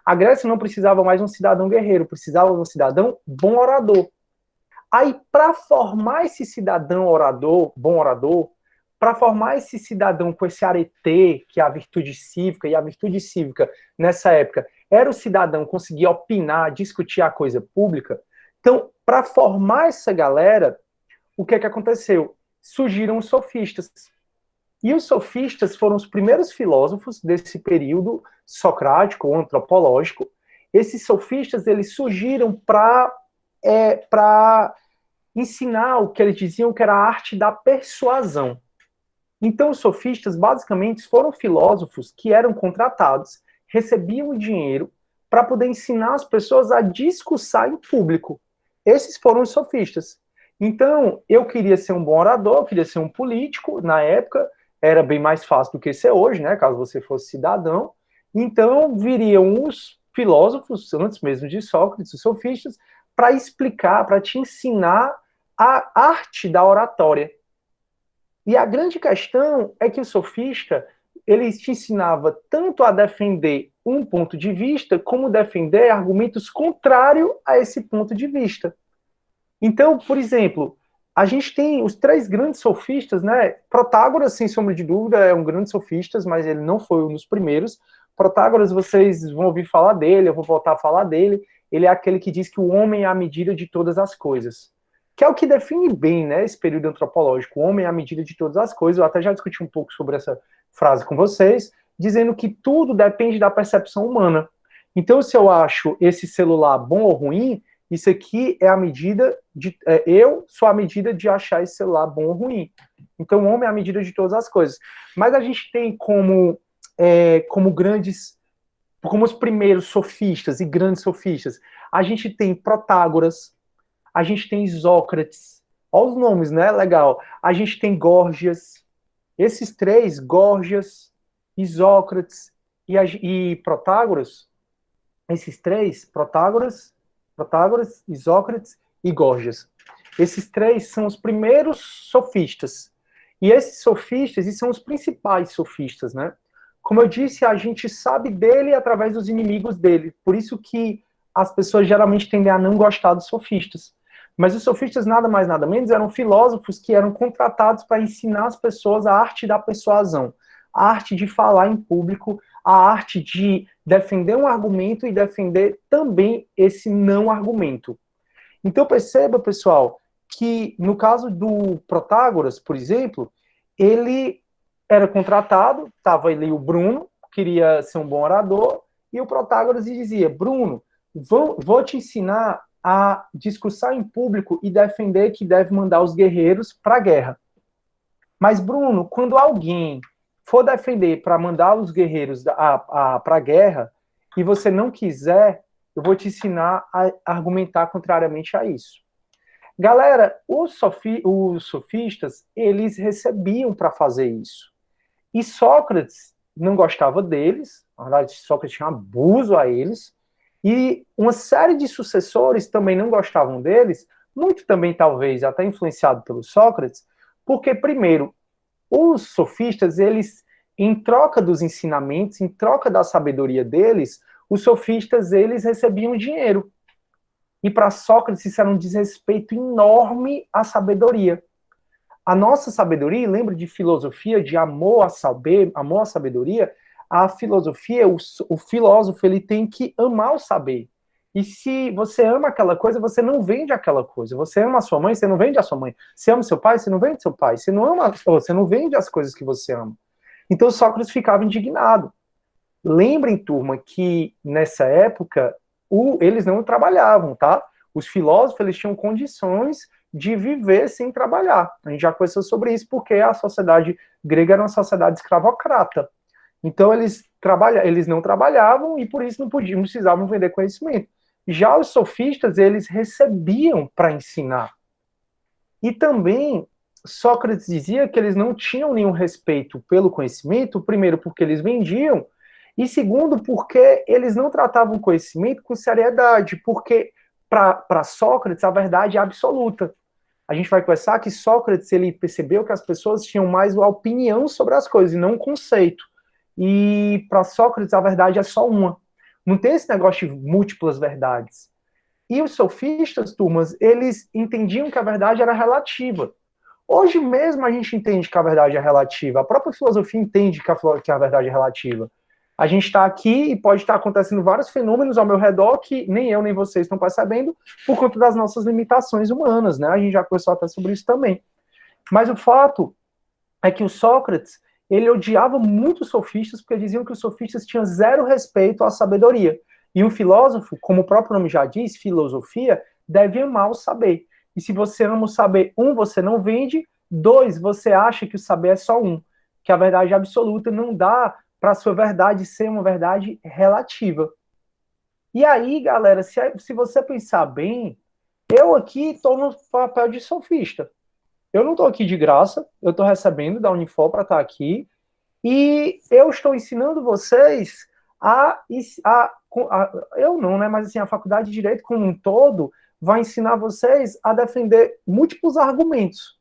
A Grécia não precisava mais de um cidadão guerreiro, precisava de um cidadão bom orador. Aí, para formar esse cidadão bom orador, para formar esse cidadão com esse arete, que é a virtude cívica, e a virtude cívica, nessa época, era o cidadão conseguir opinar, discutir a coisa pública. Então, para formar essa galera, o que é que aconteceu? Surgiram os sofistas. E os sofistas foram os primeiros filósofos desse período socrático ou antropológico. Esses sofistas, eles surgiram para ensinar o que eles diziam que era a arte da persuasão. Então, os sofistas, basicamente, foram filósofos que eram contratados, recebiam dinheiro para poder ensinar as pessoas a discursar em público. Esses foram os sofistas. Então, eu queria ser um bom orador, eu queria ser um político, na época, era bem mais fácil do que ser hoje, né, caso você fosse cidadão. Então, viriam os filósofos, antes mesmo de Sócrates, os sofistas, para explicar, para te ensinar a arte da oratória. E a grande questão é que o sofista, ele te ensinava tanto a defender um ponto de vista, como defender argumentos contrários a esse ponto de vista. Então, por exemplo, a gente tem os três grandes sofistas, né? Protágoras, sem sombra de dúvida, é um grande sofista, mas ele não foi um dos primeiros. Protágoras, vocês vão ouvir falar dele, eu vou voltar a falar dele. Ele é aquele que diz que o homem é a medida de todas as coisas. Que é o que define bem, né, esse período antropológico. O homem é a medida de todas as coisas. Eu até já discuti um pouco sobre essa frase com vocês, dizendo que tudo depende da percepção humana. Então, se eu acho esse celular bom ou ruim, Isso aqui é a medida de... eu sou a medida de achar esse celular bom ou ruim. Então, o homem é a medida de todas as coisas. Mas a gente tem como os primeiros sofistas e grandes sofistas, a gente tem Protágoras, a gente tem Isócrates, olha os nomes, né? Legal. A gente tem Górgias. Esses três, Górgias, Isócrates e Protágoras, esses três, Protágoras, Isócrates e Górgias. Esses três são os primeiros sofistas. E esses sofistas, são os principais sofistas, né? Como eu disse, a gente sabe dele através dos inimigos dele. Por isso que as pessoas geralmente tendem a não gostar dos sofistas. Mas os sofistas, nada mais, nada menos, eram filósofos que eram contratados para ensinar as pessoas a arte da persuasão, a arte de falar em público, a arte de defender um argumento e defender também esse não argumento. Então perceba, pessoal, que no caso do Protágoras, por exemplo, ele era contratado, estava ali o Bruno, queria ser um bom orador, e o Protágoras dizia, Bruno, vou te ensinar a discursar em público e defender que deve mandar os guerreiros para a guerra. Mas, Bruno, quando alguém for defender para mandar os guerreiros para a guerra, e você não quiser, eu vou te ensinar a argumentar contrariamente a isso. Galera, os sofistas, eles recebiam para fazer isso. E Sócrates não gostava deles, na verdade, Sócrates tinha um abuso a eles, e uma série de sucessores também não gostavam deles, muito também, talvez, até influenciado pelo Sócrates, porque, primeiro, os sofistas, eles, em troca dos ensinamentos, em troca da sabedoria deles, os sofistas, eles recebiam dinheiro. E para Sócrates, isso era um desrespeito enorme à sabedoria. A nossa sabedoria, lembra de filosofia, de amor a sabedoria, a filosofia, o filósofo, ele tem que amar o saber. E se você ama aquela coisa, você não vende aquela coisa. Você ama a sua mãe, você não vende a sua mãe. Você ama seu pai, você não vende seu pai. Você não vende as coisas que você ama. Então Sócrates ficava indignado. Lembrem, turma, que nessa época eles não trabalhavam, tá? Os filósofos, eles tinham condições de viver sem trabalhar. A gente já conversou sobre isso porque a sociedade grega era uma sociedade escravocrata. Então eles não trabalhavam e por isso não precisavam vender conhecimento. Já os sofistas, eles recebiam para ensinar. E também Sócrates dizia que eles não tinham nenhum respeito pelo conhecimento, primeiro porque eles vendiam, e segundo porque eles não tratavam o conhecimento com seriedade, porque para Sócrates a verdade é absoluta. A gente vai conversar que Sócrates, ele percebeu que as pessoas tinham mais uma opinião sobre as coisas e não um conceito. E para Sócrates a verdade é só uma. Não tem esse negócio de múltiplas verdades. E os sofistas, turmas, eles entendiam que a verdade era relativa. Hoje mesmo a gente entende que a verdade é relativa. A própria filosofia entende que a verdade é relativa. A gente está aqui e pode estar acontecendo vários fenômenos ao meu redor que nem eu nem vocês estão percebendo por conta das nossas limitações humanas, né? A gente já conversou até sobre isso também. Mas o fato é que o Sócrates, ele odiava muito os sofistas porque diziam que os sofistas tinham zero respeito à sabedoria. E um filósofo, como o próprio nome já diz, filosofia, deve amar o saber. E se você ama o saber, você não vende, 2, você acha que o saber é só que a verdade absoluta não dá para a sua verdade ser uma verdade relativa. E aí, galera, se você pensar bem, eu aqui estou no papel de sofista. Eu não estou aqui de graça, eu estou recebendo da Unifor para estar aqui, e eu estou ensinando vocês eu não, né, mas assim, a Faculdade de Direito como um todo vai ensinar vocês a defender múltiplos argumentos.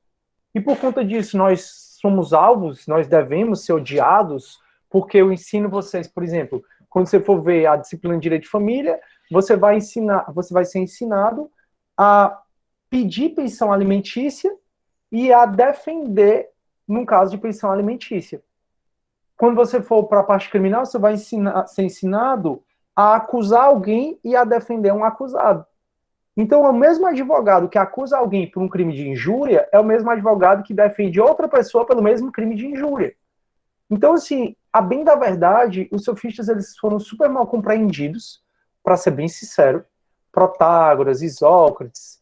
E por conta disso, nós somos alvos, nós devemos ser odiados, porque eu ensino vocês, por exemplo, quando você for ver a disciplina de Direito de Família, você vai ser ensinado a pedir pensão alimentícia e a defender num caso de pensão alimentícia. Quando você for para a parte criminal, você vai ser ensinado a acusar alguém e a defender um acusado. Então, o mesmo advogado que acusa alguém por um crime de injúria é o mesmo advogado que defende outra pessoa pelo mesmo crime de injúria. Então, assim, a bem da verdade, os sofistas eles foram super mal compreendidos, para ser bem sincero, Protágoras, Isócrates,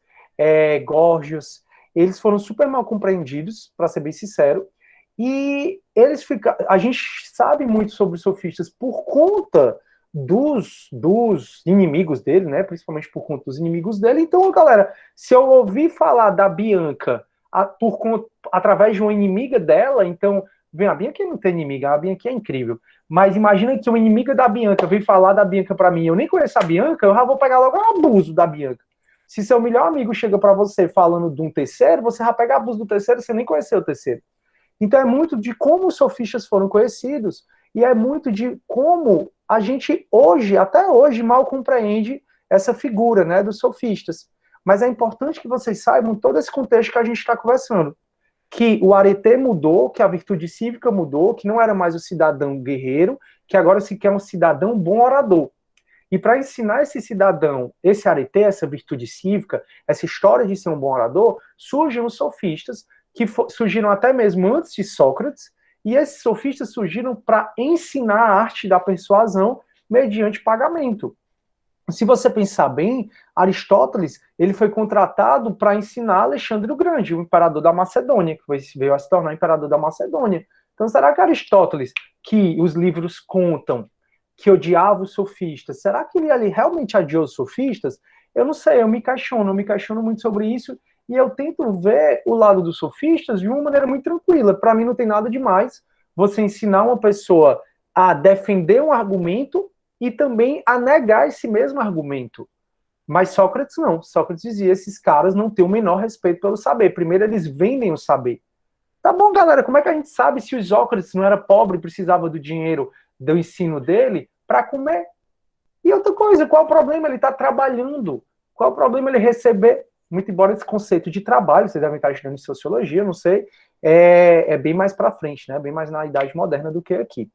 Górgios, eles foram super mal compreendidos, para ser bem sincero, e a gente sabe muito sobre os sofistas por conta dos inimigos dele, né? Principalmente por conta dos inimigos dele. Então, galera, se eu ouvir falar da Bianca através de uma inimiga dela, então, vem, a Bianca não tem inimiga, a Bianca é incrível. Mas imagina que uma inimiga da Bianca vem falar da Bianca para mim, eu nem conheço a Bianca, eu já vou pegar logo um abuso da Bianca. Se seu melhor amigo chega para você falando de um terceiro, você já pega abuso do terceiro, você nem conheceu o terceiro. Então é muito de como os sofistas foram conhecidos e é muito de como a gente hoje, até hoje, mal compreende essa figura, né, dos sofistas. Mas é importante que vocês saibam todo esse contexto que a gente está conversando. Que o arete mudou, que a virtude cívica mudou, que não era mais o cidadão guerreiro, que agora se quer um cidadão bom orador. E para ensinar esse cidadão, esse arete, essa virtude cívica, essa história de ser um bom orador, surgem os sofistas, que surgiram até mesmo antes de Sócrates, e esses sofistas surgiram para ensinar a arte da persuasão mediante pagamento. Se você pensar bem, Aristóteles ele foi contratado para ensinar Alexandre o Grande, o imperador da Macedônia, que veio a se tornar imperador da Macedônia. Então, será que Aristóteles, que os livros contam, que odiava os sofistas, será que ele realmente odiou os sofistas? Eu não sei, eu me questiono muito sobre isso, e eu tento ver o lado dos sofistas de uma maneira muito tranquila. Para mim não tem nada demais você ensinar uma pessoa a defender um argumento e também a negar esse mesmo argumento. Mas Sócrates não. Sócrates dizia, esses caras não têm o menor respeito pelo saber. Primeiro eles vendem o saber. Tá bom, galera, como é que a gente sabe se o Sócrates não era pobre e precisava do dinheiro do ensino dele para comer? E outra coisa, qual o problema? Ele está trabalhando. Qual o problema ele receber? Muito embora esse conceito de trabalho, vocês devem estar estudando em sociologia, não sei, é bem mais para frente, né? Bem mais na idade moderna do que aqui.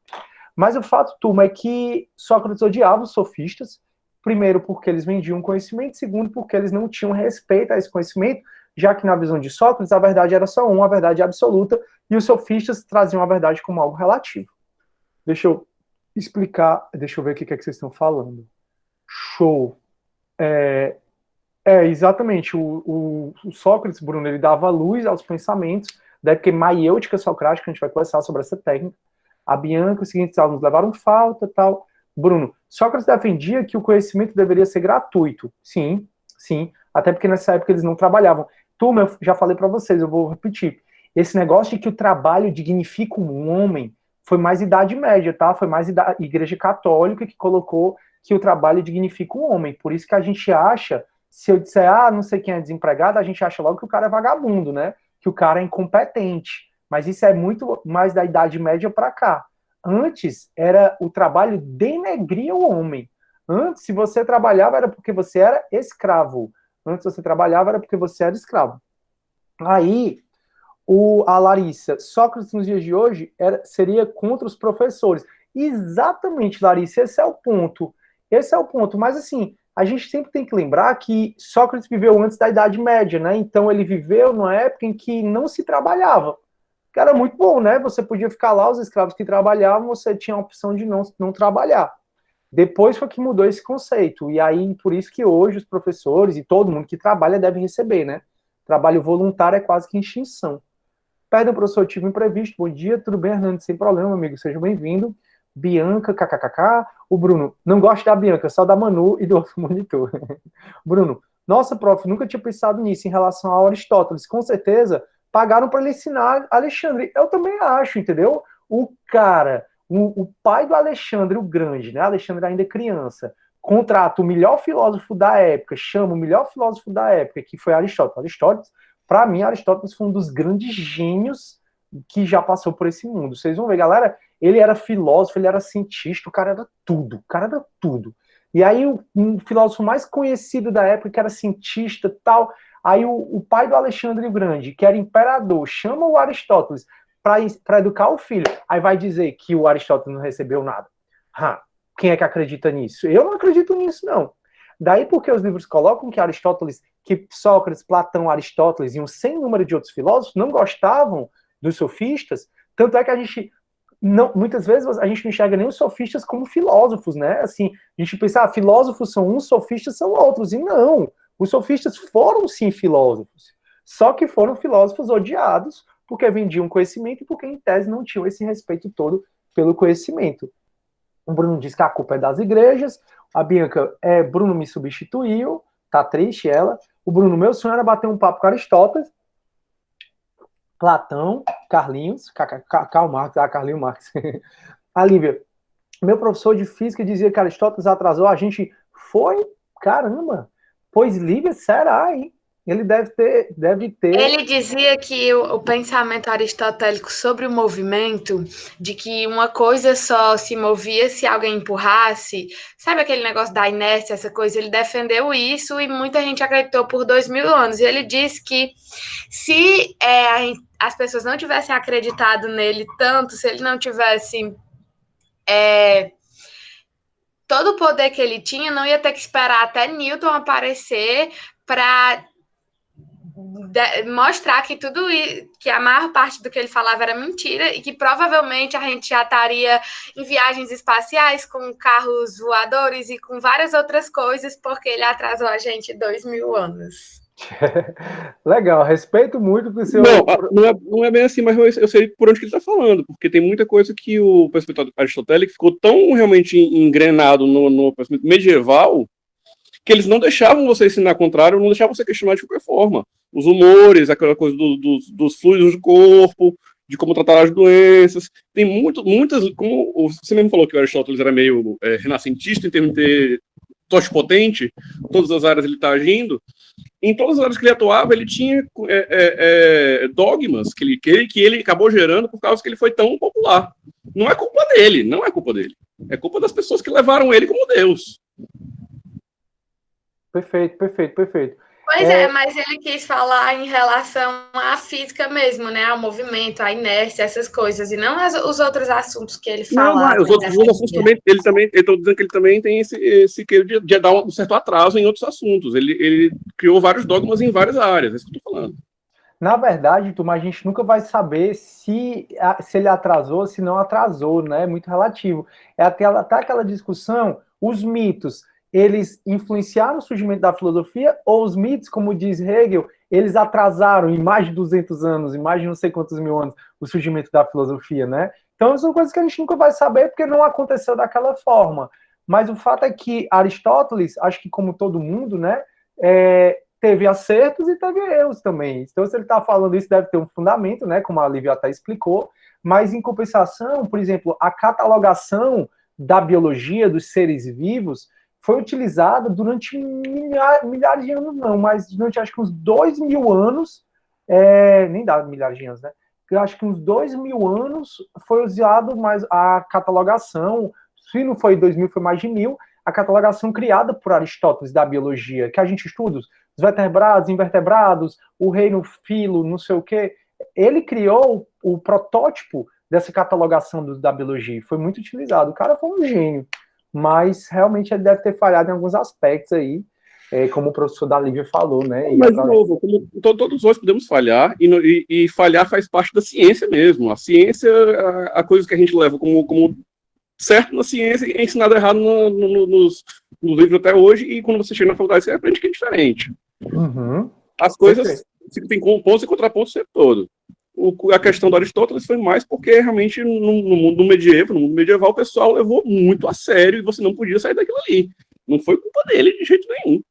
Mas o fato, turma, é que Sócrates odiava os sofistas, primeiro porque eles vendiam conhecimento, segundo porque eles não tinham respeito a esse conhecimento, já que na visão de Sócrates a verdade era só uma, a verdade absoluta, e os sofistas traziam a verdade como algo relativo. Deixa eu explicar, deixa eu ver o que é que vocês estão falando. Show. Exatamente, o Sócrates, Bruno, ele dava luz aos pensamentos da época maiêutica socrática, a gente vai conversar sobre essa técnica. A Bianca, os seguintes alunos levaram falta, tal. Bruno, Sócrates defendia que o conhecimento deveria ser gratuito. Sim, até porque nessa época eles não trabalhavam. Turma, eu já falei para vocês, eu vou repetir. Esse negócio de que o trabalho dignifica um homem foi mais Idade Média, tá? Foi mais Igreja Católica que colocou que o trabalho dignifica um homem. Por isso que a gente acha, se eu disser, não sei quem é desempregado, a gente acha logo que o cara é vagabundo, né? Que o cara é incompetente. Mas isso é muito mais da Idade Média para cá. Antes, o trabalho denegria o homem. Antes, se você trabalhava, era porque você era escravo. Antes, você trabalhava, era porque você era escravo. Aí, a Larissa, Sócrates nos dias de hoje seria contra os professores. Exatamente, Larissa, esse é o ponto. Mas, assim, a gente sempre tem que lembrar que Sócrates viveu antes da Idade Média, né? Então, ele viveu numa época em que não se trabalhava. Que era muito bom, né? Você podia ficar lá, os escravos que trabalhavam, você tinha a opção de não trabalhar. Depois foi que mudou esse conceito. E aí, por isso que hoje os professores e todo mundo que trabalha deve receber, né? Trabalho voluntário é quase que extinção. Perdão, professor, eu tive um imprevisto. Bom dia, tudo bem, Hernando? Sem problema, amigo. Seja bem-vindo. Bianca, kkkk. O Bruno, não gosto da Bianca, só da Manu e do outro monitor. Bruno, nossa, prof, nunca tinha pensado nisso em relação ao Aristóteles. Com certeza, pagaram para ele ensinar Alexandre. Eu também acho, entendeu? O cara, o pai do Alexandre o Grande, né? Alexandre ainda é criança, contrata o melhor filósofo da época, chama o melhor filósofo da época, que foi Aristóteles. Aristóteles, para mim, Aristóteles foi um dos grandes gênios que já passou por esse mundo. Vocês vão ver, galera, ele era filósofo, ele era cientista, o cara era tudo. E aí, um filósofo mais conhecido da época, que era cientista e tal. Aí o pai do Alexandre o Grande, que era imperador, chama o Aristóteles para educar o filho. Aí vai dizer que o Aristóteles não recebeu nada. Quem é que acredita nisso? Eu não acredito nisso, não. Daí porque os livros colocam que Aristóteles, que Sócrates, Platão, Aristóteles e um sem número de outros filósofos não gostavam dos sofistas, tanto é que a gente não, muitas vezes a gente não enxerga nem os sofistas como filósofos, né? Assim, a gente pensa, filósofos são uns, sofistas são outros. E não, os sofistas foram sim filósofos, só que foram filósofos odiados, porque vendiam conhecimento e porque em tese não tinham esse respeito todo pelo conhecimento. O Bruno diz que a culpa é das igrejas, a Bianca, Bruno me substituiu, tá triste ela. O Bruno, meu sonho era bater um papo com Aristóteles, Platão, Carlinhos, Karl Marx, Carlinhos Marx. A Lívia, meu professor de física dizia que Aristóteles atrasou, a gente foi, caramba, pois Lívia, será, hein? Ele deve ter. Ele dizia que o pensamento aristotélico sobre o movimento, de que uma coisa só se movia se alguém empurrasse, sabe aquele negócio da inércia, essa coisa? Ele defendeu isso e muita gente acreditou por 2000 anos. E ele disse que se as pessoas não tivessem acreditado nele tanto, se ele não tivesse todo o poder que ele tinha, não ia ter que esperar até Newton aparecer para mostrar que que a maior parte do que ele falava era mentira e que provavelmente a gente já estaria em viagens espaciais com carros voadores e com várias outras coisas, porque ele atrasou a gente 2000 anos. Legal, respeito muito o seu... Não é bem assim, mas eu sei por onde que ele está falando, porque tem muita coisa que o pensamento aristotélico ficou tão realmente engrenado no pensamento medieval que eles não deixavam você ensinar contrário, não deixavam você questionar de qualquer forma. Os humores, aquela coisa dos fluidos do corpo, de como tratar as doenças. Tem muitas, como você mesmo falou que o Aristóteles era meio renascentista em termos de ter totipotente, todas as áreas ele está agindo. Em todas as áreas que ele atuava, ele tinha dogmas que ele acabou gerando por causa que ele foi tão popular. Não é culpa dele, não é culpa dele. É culpa das pessoas que levaram ele como Deus. Perfeito. Pois mas ele quis falar em relação à física mesmo, né? Ao movimento, à inércia, essas coisas, e não os outros assuntos que ele falava. Não, os outros assuntos também, eu estou dizendo que ele também tem esse queiro de dar um certo atraso em outros assuntos. Ele criou vários dogmas em várias áreas, é isso que eu estou falando. Na verdade, Turma, a gente nunca vai saber se ele atrasou, se não atrasou, né? É muito relativo. É até aquela discussão, os mitos, eles influenciaram o surgimento da filosofia, ou os mitos, como diz Hegel, eles atrasaram em mais de 200 anos, em mais de não sei quantos mil anos, o surgimento da filosofia, né? Então, são coisas que a gente nunca vai saber, porque não aconteceu daquela forma. Mas o fato é que Aristóteles, acho que como todo mundo, né, teve acertos e teve erros também. Então, se ele está falando isso, deve ter um fundamento, né, como a Lívia até explicou, mas em compensação, por exemplo, a catalogação da biologia dos seres vivos foi utilizada durante milhares de anos, não, mas durante acho que uns 2000 anos, nem dá milhares de anos, né? Eu acho que uns 2000 anos foi usado mais a catalogação, se não foi 2000, foi mais de 1000, a catalogação criada por Aristóteles da biologia, que a gente estuda os vertebrados, invertebrados, o reino filo, não sei o quê. Ele criou o protótipo dessa catalogação da biologia, foi muito utilizado. O cara foi um gênio, mas realmente ele deve ter falhado em alguns aspectos aí, como o professor da Lívia falou, né? Mas, de novo, todos nós podemos falhar, e falhar faz parte da ciência mesmo. A ciência, a coisa que a gente leva como certo na ciência é ensinado errado nos livros até hoje, e quando você chega na faculdade, você aprende que é diferente. Uhum. As coisas tem pontos e contrapontos o tempo todo. A questão do Aristóteles foi mais porque realmente no mundo medieval, o pessoal levou muito a sério e você não podia sair daquilo ali. Não foi culpa dele de jeito nenhum.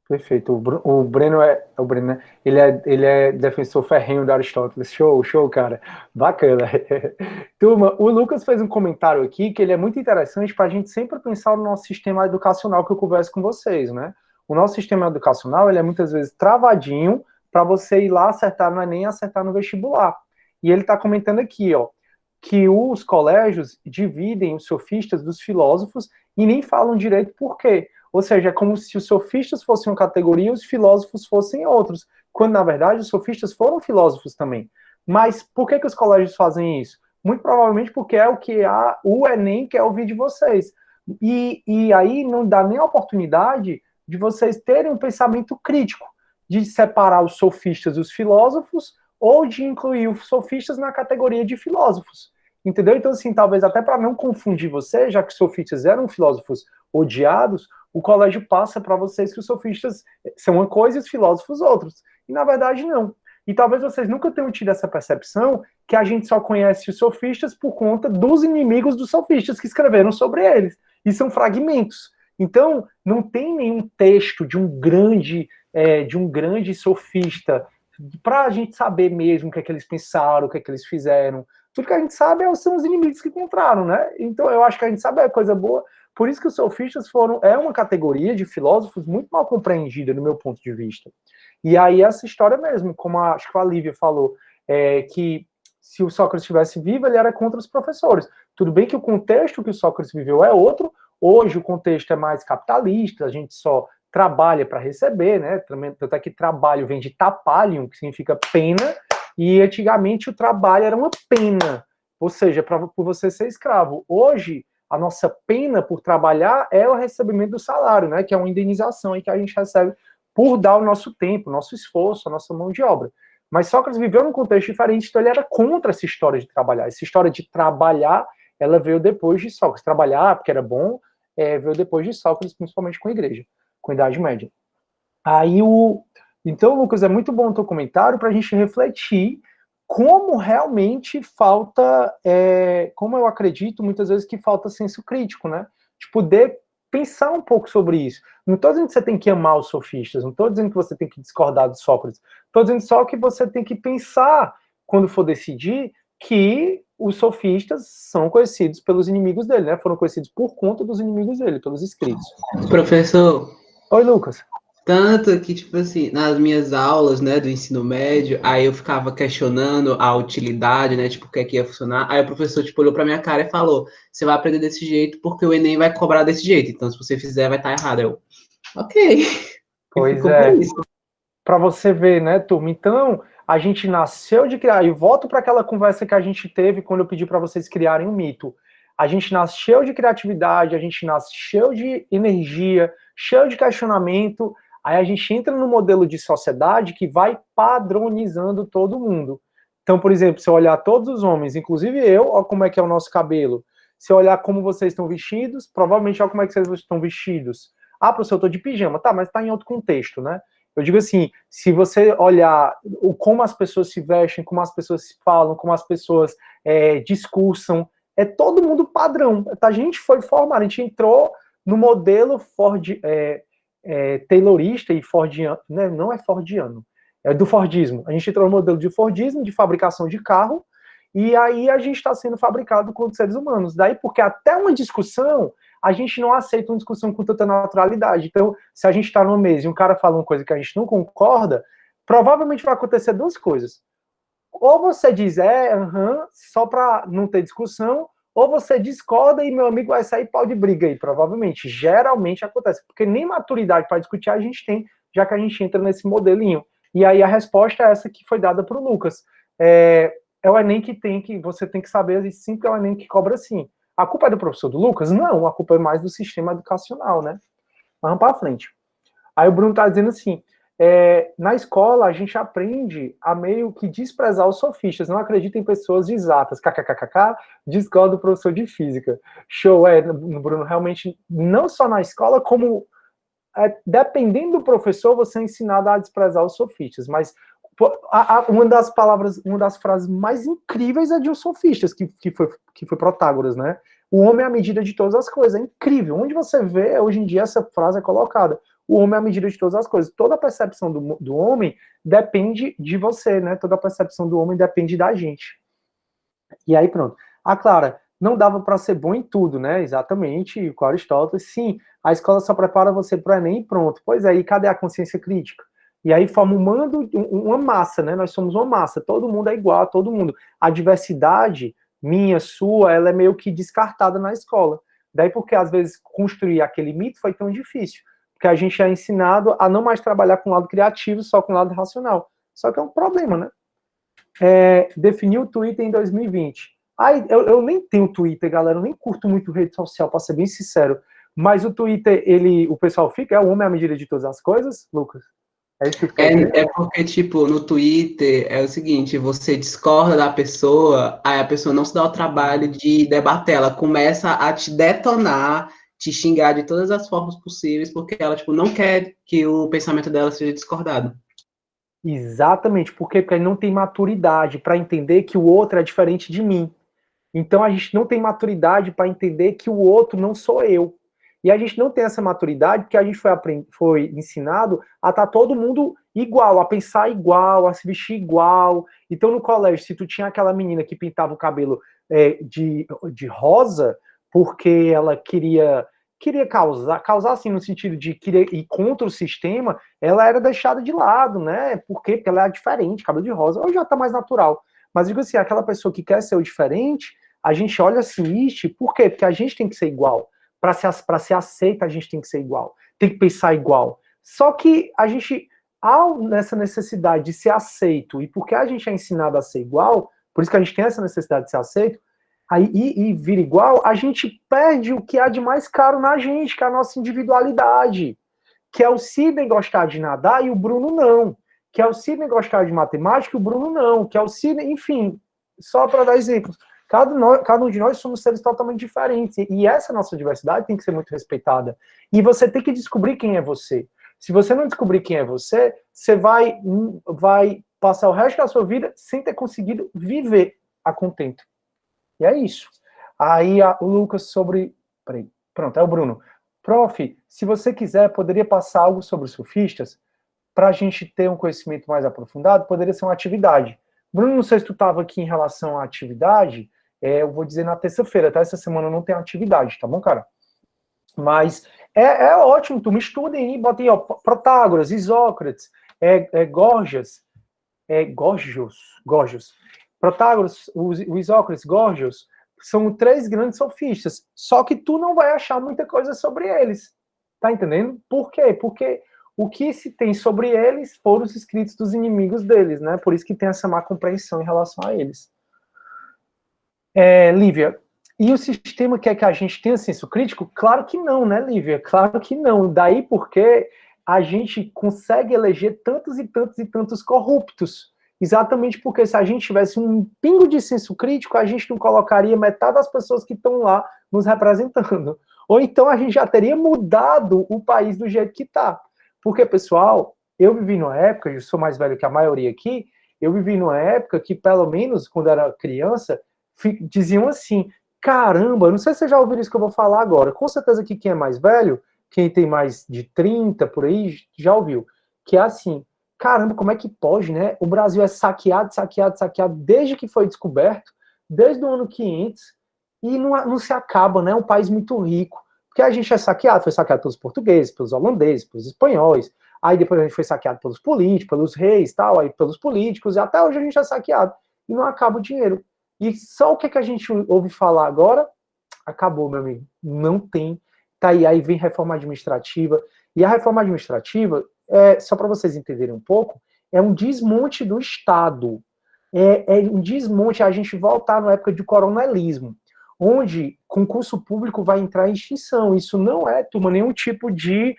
Perfeito. O Breno né? Ele é defensor ferrenho do Aristóteles. Show, cara. Bacana. Turma, o Lucas fez um comentário aqui que ele é muito interessante para a gente sempre pensar no nosso sistema educacional que eu converso com vocês, né? O nosso sistema educacional, ele é muitas vezes travadinho para você ir lá acertar no Enem e acertar no vestibular. E ele está comentando aqui, ó, que os colégios dividem os sofistas dos filósofos e nem falam direito por quê. Ou seja, é como se os sofistas fossem uma categoria e os filósofos fossem outros, quando, na verdade, os sofistas foram filósofos também. Mas por que os colégios fazem isso? Muito provavelmente porque é o que o Enem quer ouvir de vocês. E aí não dá nem a oportunidade de vocês terem um pensamento crítico, de separar os sofistas dos filósofos, ou de incluir os sofistas na categoria de filósofos. entendeu? Então, assim, talvez até para não confundir você, já que os sofistas eram filósofos odiados, o colégio passa para vocês que os sofistas são uma coisa e os filósofos outros. E, na verdade, não. E talvez vocês nunca tenham tido essa percepção que a gente só conhece os sofistas por conta dos inimigos dos sofistas que escreveram sobre eles. E são fragmentos. Então, não tem nenhum texto de um grande sofista para a gente saber mesmo o que é que eles pensaram, o que é que eles fizeram. Tudo que a gente sabe são os inimigos que encontraram, né? Então, eu acho que a gente sabe a coisa boa. Por isso que os sofistas é uma categoria de filósofos muito mal compreendida, no meu ponto de vista. E aí, essa história mesmo, como acho que a Lívia falou, que se o Sócrates estivesse vivo, ele era contra os professores. Tudo bem que o contexto que o Sócrates viveu é outro. Hoje, o contexto é mais capitalista, a gente só trabalha para receber, né? Tanto é que trabalho vem de tapalium, que significa pena, e antigamente o trabalho era uma pena, ou seja, por você ser escravo. Hoje, a nossa pena por trabalhar é o recebimento do salário, né? Que é uma indenização aí que a gente recebe por dar o nosso tempo, o nosso esforço, a nossa mão de obra. Mas Sócrates viveu num contexto diferente, então ele era contra essa história de trabalhar. Essa história de trabalhar, ela veio depois de Sócrates. Trabalhar, porque era bom, veio depois de Sócrates, principalmente com a igreja, com a Idade Média. Então, Lucas, é muito bom o teu comentário para a gente refletir como realmente falta, como eu acredito muitas vezes que falta senso crítico, né? De poder pensar um pouco sobre isso. Não estou dizendo que você tem que amar os sofistas, não estou dizendo que você tem que discordar de Sócrates, estou dizendo só que você tem que pensar, quando for decidir, que os sofistas são conhecidos pelos inimigos dele, né? Foram conhecidos por conta dos inimigos dele, pelos escritos. Professor, Oi, Lucas. tanto que, tipo assim, nas minhas aulas, né, do ensino médio, aí eu ficava questionando a utilidade, né, tipo, o que é que ia funcionar, aí o professor, tipo, olhou pra minha cara e falou, você vai aprender desse jeito porque o Enem vai cobrar desse jeito, então se você fizer vai estar errado. Eu, ok. Pois é. Para você ver, né, turma? Então, a gente nasceu de criar, e volto para aquela conversa que a gente teve quando eu pedi para vocês criarem um mito. A gente nasceu de criatividade, a gente nasceu de energia, cheio de questionamento, aí a gente entra no modelo de sociedade que vai padronizando todo mundo. Então, por exemplo, se eu olhar todos os homens, inclusive eu, olha como é que é o nosso cabelo. Se eu olhar como vocês estão vestidos, provavelmente olha como é que vocês estão vestidos. Ah, professor, eu tô de pijama. Tá, mas tá em outro contexto, né? Eu digo assim, se você olhar como as pessoas se vestem, como as pessoas se falam, como as pessoas discursam, é todo mundo padrão. A gente foi formado, a gente entrou no modelo taylorista e fordiano, né? Não é fordiano, é do fordismo. A gente entrou no modelo de fordismo, de fabricação de carro, e aí a gente está sendo fabricado contra seres humanos. Daí, porque até uma discussão, a gente não aceita uma discussão com tanta naturalidade. Então, se a gente está numa mesa e um cara fala uma coisa que a gente não concorda, provavelmente vai acontecer duas coisas. Ou você diz, só para não ter discussão, ou você discorda e meu amigo vai sair pau de briga aí, provavelmente. Geralmente acontece, porque nem maturidade para discutir a gente tem, já que a gente entra nesse modelinho. E aí a resposta é essa que foi dada para o Lucas. É o Enem que você tem que saber, sim, porque é o Enem que cobra sim. A culpa é do professor do Lucas? Não, a culpa é mais do sistema educacional, né? Vamos para frente. Aí o Bruno está dizendo assim, na escola a gente aprende a meio que desprezar os sofistas, não acredita em pessoas de exatas, kkkk, discorda do professor de física. Show, Bruno, realmente, não só na escola, como dependendo do professor, você é ensinado a desprezar os sofistas, mas uma das frases mais incríveis é de um sofista, que foi Protágoras, né? O homem é a medida de todas as coisas, é incrível. Onde você vê, hoje em dia, essa frase é colocada. O homem é a medida de todas as coisas. Toda a percepção do homem depende de você, né? Toda a percepção do homem depende da gente. E aí, pronto. Clara, não dava para ser bom em tudo, né? Exatamente, com Aristóteles. Sim, a escola só prepara você para o Enem e pronto. Pois é, e cadê a consciência crítica? E aí forma uma massa, né? Nós somos uma massa, todo mundo é igual a todo mundo. A diversidade, minha, sua, ela é meio que descartada na escola. Daí porque, às vezes, construir aquele mito foi tão difícil. Porque a gente é ensinado a não mais trabalhar com o lado criativo, só com o lado racional. Só que é um problema, né? Definir o Twitter em 2020. Eu nem tenho Twitter, galera, eu nem curto muito rede social, para ser bem sincero. Mas o Twitter, o pessoal fica, o homem é a medida de todas as coisas, Lucas? É isso que tu quer dizer? É porque, tipo, no Twitter é o seguinte, você discorda da pessoa, aí a pessoa não se dá o trabalho de debater, ela começa a te detonar, te xingar de todas as formas possíveis, porque ela, tipo, não quer que o pensamento dela seja discordado. Exatamente. Por quê? Porque ele não tem maturidade para entender que o outro é diferente de mim. Então a gente não tem maturidade para entender que o outro não sou eu. E a gente não tem essa maturidade porque a gente foi ensinado a estar todo mundo igual, a pensar igual, a se vestir igual. Então no colégio, se tu tinha aquela menina que pintava o cabelo de rosa, porque ela queria causar assim no sentido de querer ir contra o sistema, ela era deixada de lado, né? Por quê? Porque ela é diferente, cabelo de rosa. Hoje já tá mais natural. Mas digo assim, aquela pessoa que quer ser o diferente, a gente olha assim, ixi, por quê? Porque a gente tem que ser igual. Para ser aceita, a gente tem que ser igual. Tem que pensar igual. Só que a gente, nessa necessidade de ser aceito, e porque a gente é ensinado a ser igual, por isso que a gente tem essa necessidade de ser aceito, aí, e vir igual, a gente perde o que há de mais caro na gente, que é a nossa individualidade. Que é o Sidney gostar de nadar e o Bruno não. Que é o Sidney gostar de matemática e o Bruno não. Que é o Sidney, enfim, só para dar exemplos. Cada um de nós somos seres totalmente diferentes. E essa nossa diversidade tem que ser muito respeitada. E você tem que descobrir quem é você. Se você não descobrir quem é você, você vai passar o resto da sua vida sem ter conseguido viver a contento. E é isso. Aí o Lucas sobre... Peraí. Pronto, é o Bruno. Prof, se você quiser, poderia passar algo sobre os surfistas para a gente ter um conhecimento mais aprofundado? Poderia ser uma atividade. Bruno, não sei se tu estava aqui em relação à atividade, eu vou dizer na terça-feira, tá? Essa semana não tem atividade, tá bom, cara? Mas é ótimo, tu me estuda aí, bota aí, ó, Protágoras, Isócrates, Gorgias, Gorgios, Protágoras, o Isócrates, Gorgios, são 3 grandes sofistas, só que tu não vai achar muita coisa sobre eles, tá entendendo? Por quê? Porque o que se tem sobre eles foram os escritos dos inimigos deles, né? Por isso que tem essa má compreensão em relação a eles. Lívia, e o sistema quer que a gente tenha senso crítico? Claro que não, né, Lívia? Claro que não. Daí porque a gente consegue eleger tantos e tantos e tantos corruptos. Exatamente porque se a gente tivesse um pingo de senso crítico, a gente não colocaria metade das pessoas que estão lá nos representando. Ou então a gente já teria mudado o país do jeito que está. Porque, pessoal, eu vivi numa época, eu sou mais velho que a maioria aqui, eu vivi numa época que, pelo menos, quando era criança, diziam assim, caramba, não sei se você já ouviu isso que eu vou falar agora, com certeza que quem é mais velho, quem tem mais de 30, por aí, já ouviu, que é assim, caramba, como é que pode, né? O Brasil é saqueado desde que foi descoberto, desde o ano 500, e não se acaba, né? É um país muito rico, porque a gente é saqueado, foi saqueado pelos portugueses, pelos holandeses, pelos espanhóis, aí depois a gente foi saqueado pelos políticos, pelos reis, tal, aí pelos políticos, e até hoje a gente é saqueado, e não acaba o dinheiro. E só o que a gente ouve falar agora, acabou, meu amigo, não tem, tá aí vem reforma administrativa, e a reforma administrativa, só para vocês entenderem um pouco, é um desmonte do Estado, é um desmonte, a gente voltar na época de coronelismo, onde concurso público vai entrar em extinção, isso não é, turma, nenhum tipo de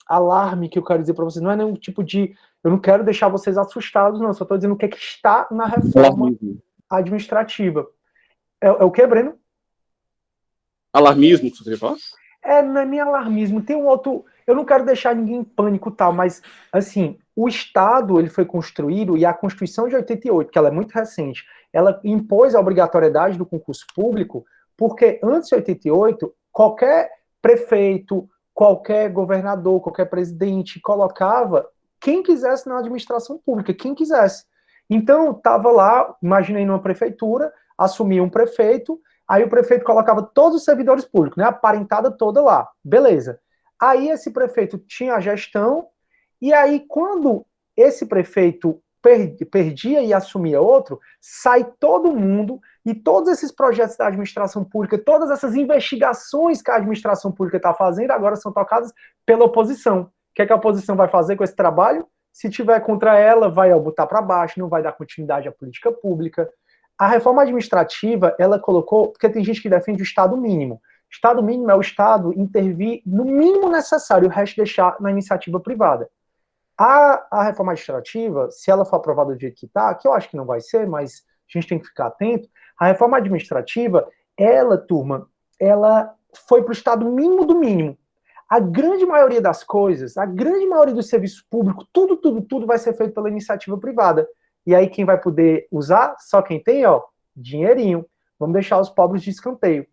alarme que eu quero dizer para vocês, não é nenhum tipo de, eu não quero deixar vocês assustados, não, só estou dizendo o que é que está na reforma administrativa. É o que, Breno? Alarmismo, que você fala? Não é nem alarmismo, tem um outro, eu não quero deixar ninguém em pânico tal, mas, assim, o Estado, ele foi construído, e a Constituição de 88, que ela é muito recente, ela impôs a obrigatoriedade do concurso público, porque antes de 88, qualquer prefeito, qualquer governador, qualquer presidente colocava quem quisesse na administração pública, quem quisesse. Então, estava lá, imaginei numa prefeitura, assumia um prefeito, aí o prefeito colocava todos os servidores públicos, né, a parentada toda lá, beleza. Aí esse prefeito tinha a gestão, e aí quando esse prefeito perdia e assumia outro, sai todo mundo, e todos esses projetos da administração pública, todas essas investigações que a administração pública está fazendo, agora são tocadas pela oposição. O que é que a oposição vai fazer com esse trabalho? Se tiver contra ela, vai botar para baixo, não vai dar continuidade à política pública. A reforma administrativa, ela colocou, porque tem gente que defende o Estado mínimo. Estado mínimo é o Estado intervir no mínimo necessário, o resto deixar na iniciativa privada. A reforma administrativa, se ela for aprovada do jeito que está, que eu acho que não vai ser, mas a gente tem que ficar atento, a reforma administrativa, ela, turma, ela foi para o Estado mínimo do mínimo. A grande maioria das coisas, a grande maioria dos serviços públicos, tudo vai ser feito pela iniciativa privada. E aí quem vai poder usar? Só quem tem, ó, dinheirinho. Vamos deixar os pobres de escanteio.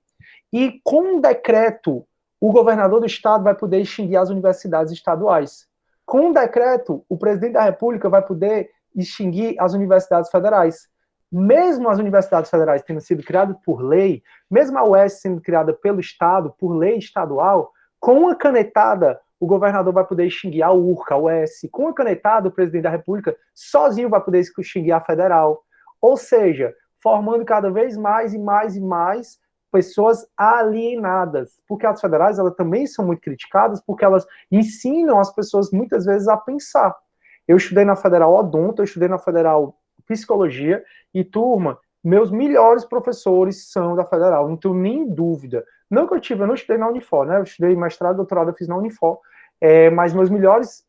E com um decreto, o governador do estado vai poder extinguir as universidades estaduais. Com um decreto, o presidente da República vai poder extinguir as universidades federais. Mesmo as universidades federais tendo sido criadas por lei, mesmo a UES sendo criada pelo estado, por lei estadual, com uma canetada, o governador vai poder extinguir a URCA, a UES. Com uma canetada, o presidente da República sozinho vai poder extinguir a federal. Ou seja, formando cada vez mais e mais pessoas alienadas. Porque as federais, elas também são muito criticadas, porque elas ensinam as pessoas muitas vezes a pensar. Eu estudei na Federal Odonto, eu estudei na Federal Psicologia, e turma, meus melhores professores são da Federal, não tenho nem dúvida. Não que eu não estudei na Unifor, né? Eu estudei mestrado, doutorado, eu fiz na Unifor, mas meus melhores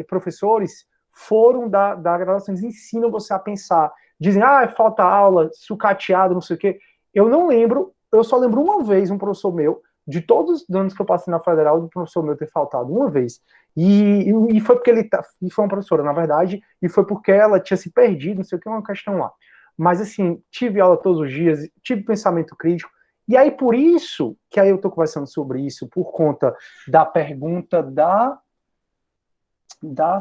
professores foram da graduação, eles ensinam você a pensar. Dizem, falta aula, sucateado, não sei o quê. Eu não lembro, eu só lembro uma vez um professor meu, de todos os anos que eu passei na Federal, do professor meu ter faltado uma vez. E foi porque e foi uma professora, na verdade, e foi porque ela tinha se perdido, não sei o que, uma questão lá. Mas, assim, tive aula todos os dias, tive pensamento crítico, e aí, por isso, que aí eu tô conversando sobre isso, por conta da pergunta da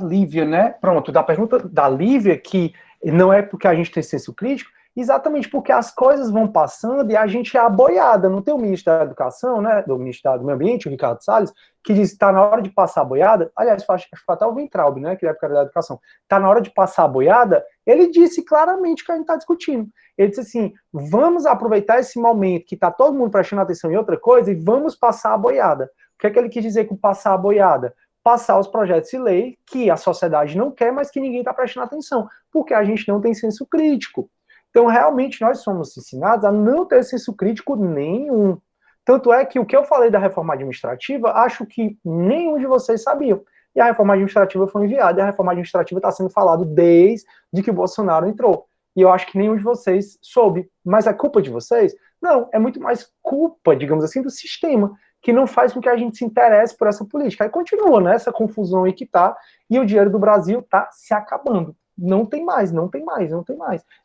Lívia, né? Pronto, da pergunta da Lívia, que não é porque a gente tem senso crítico, exatamente porque as coisas vão passando e a gente é aboiada. Não tem o ministro da Educação, né? Do Ministério do Meio Ambiente, o Ricardo Salles, que diz que está na hora de passar a boiada. Aliás, acho que foi até o Weintraub, né? Que é época da Educação. Está na hora de passar a boiada. Ele disse claramente que a gente está discutindo. Ele disse assim: vamos aproveitar esse momento que está todo mundo prestando atenção em outra coisa e vamos passar a boiada. O que é que ele quis dizer com passar a boiada? Passar os projetos de lei que a sociedade não quer, mas que ninguém está prestando atenção, porque a gente não tem senso crítico. Então, realmente, nós somos ensinados a não ter senso crítico nenhum. Tanto é que o que eu falei da reforma administrativa, acho que nenhum de vocês sabiam. E a reforma administrativa foi enviada, e a reforma administrativa está sendo falado desde que o Bolsonaro entrou. E eu acho que nenhum de vocês soube. Mas é culpa de vocês? Não, é muito mais culpa, digamos assim, do sistema, que não faz com que a gente se interesse por essa política. Aí continua, né, essa confusão aí que tá, e o dinheiro do Brasil tá se acabando. Não tem mais.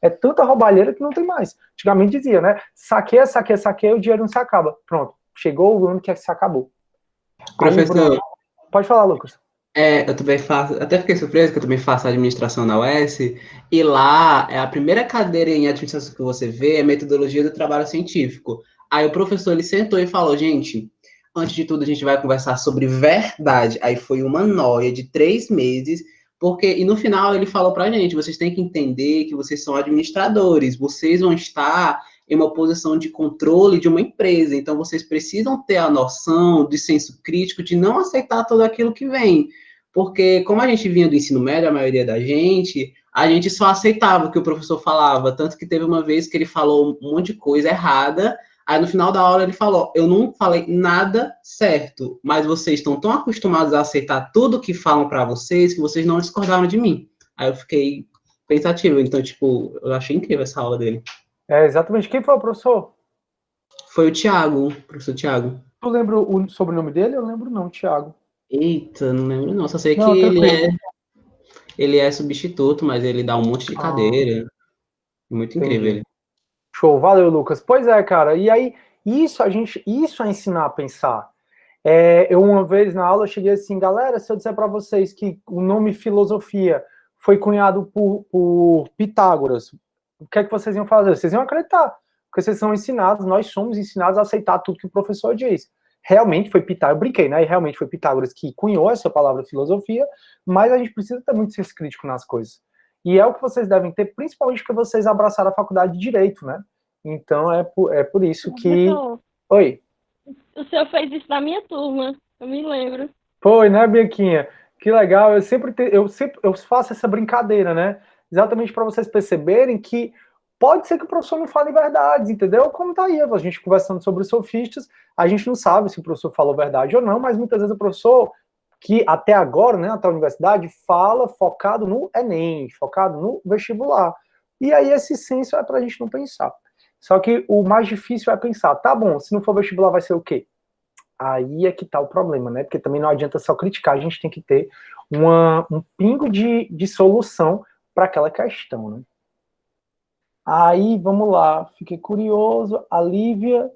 É tanta roubalheira que não tem mais. Antigamente dizia, né, saqueia, o dinheiro não se acaba. Pronto, chegou o ano que se acabou. Professor, aí, pode falar, Lucas. Eu também faço, até fiquei surpreso que eu também faço administração na UES, e lá, a primeira cadeira em administração que você vê é metodologia do trabalho científico. Aí o professor, ele sentou e falou, gente, antes de tudo a gente vai conversar sobre verdade. Aí foi uma noia de 3 meses, e no final ele falou pra gente, vocês têm que entender que vocês são administradores, vocês vão estar em uma posição de controle de uma empresa, então vocês precisam ter a noção de senso crítico, de não aceitar tudo aquilo que vem, porque como a gente vinha do ensino médio, a maioria da gente, a gente só aceitava o que o professor falava, tanto que teve uma vez que ele falou um monte de coisa errada, aí no final da aula ele falou, eu não falei nada certo, mas vocês estão tão acostumados a aceitar tudo que falam para vocês, que vocês não discordaram de mim. Aí eu fiquei pensativo, então, tipo, eu achei incrível essa aula dele. Exatamente. Quem foi o professor? Foi o professor Thiago. Tu lembra o sobrenome dele? Eu lembro não, Thiago. Eita, não lembro não, só sei que ele é substituto, mas ele dá um monte de cadeira. Muito incrível ele. Show, valeu, Lucas. Pois é, cara, e aí, isso é ensinar a pensar. Eu uma vez na aula cheguei assim, galera, se eu disser para vocês que o nome filosofia foi cunhado por Pitágoras, o que é que vocês iam fazer? Vocês iam acreditar, porque vocês são ensinados, nós somos ensinados a aceitar tudo que o professor diz. Realmente foi Pitágoras, eu brinquei, né? E realmente foi Pitágoras que cunhou essa palavra filosofia, mas a gente precisa ter muito senso crítico nas coisas. E é o que vocês devem ter, principalmente porque vocês abraçaram a faculdade de Direito, né? Então, é por isso que... Oi? O senhor fez isso na minha turma, eu me lembro. Foi, né, Bianquinha? Que legal, eu sempre faço essa brincadeira, né? Exatamente para vocês perceberem que pode ser que o professor não fale verdades, entendeu? Como tá aí, a gente conversando sobre os sofistas, a gente não sabe se o professor falou verdade ou não, mas muitas vezes o professor, que até agora, né, até a universidade, fala focado no Enem, focado no vestibular. E aí esse senso é pra gente não pensar. Só que o mais difícil é pensar, tá bom, se não for vestibular vai ser o quê? Aí é que tá o problema, né? Porque também não adianta só criticar, a gente tem que ter um pingo de solução para aquela questão, né? Aí, vamos lá, fiquei curioso, a Lívia,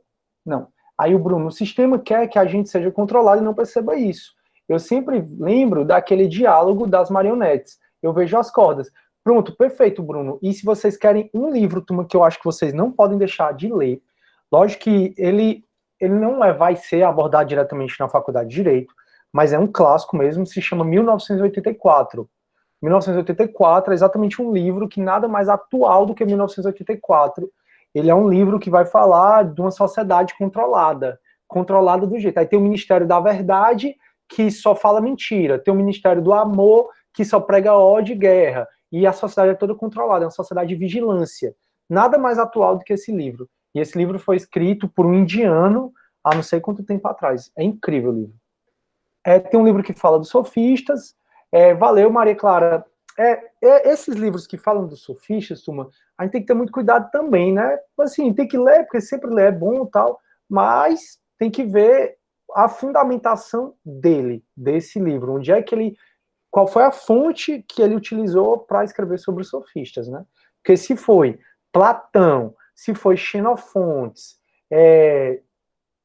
não. Aí o Bruno, o sistema quer que a gente seja controlado e não perceba isso. Eu sempre lembro daquele diálogo das marionetes. Eu vejo as cordas. Pronto, perfeito, Bruno. E se vocês querem um livro, turma, que eu acho que vocês não podem deixar de ler, lógico que ele não vai ser abordado diretamente na faculdade de Direito, mas é um clássico mesmo, se chama 1984. 1984 é exatamente um livro que nada mais atual do que 1984. Ele é um livro que vai falar de uma sociedade controlada, controlada do jeito. Aí tem o Ministério da Verdade, que só fala mentira. Tem o Ministério do Amor, que só prega ódio e guerra. E a sociedade é toda controlada, é uma sociedade de vigilância. Nada mais atual do que esse livro. E esse livro foi escrito por um indiano há não sei quanto tempo atrás. É incrível o livro. Tem um livro que fala dos sofistas. Valeu, Maria Clara. Esses livros que falam dos sofistas, turma, a gente tem que ter muito cuidado também, né? Assim, tem que ler, porque sempre ler é bom e tal, mas tem que ver a fundamentação desse livro. Onde é que ele... Qual foi a fonte que ele utilizou para escrever sobre os sofistas, né? Porque se foi Platão, se foi Xenofontes,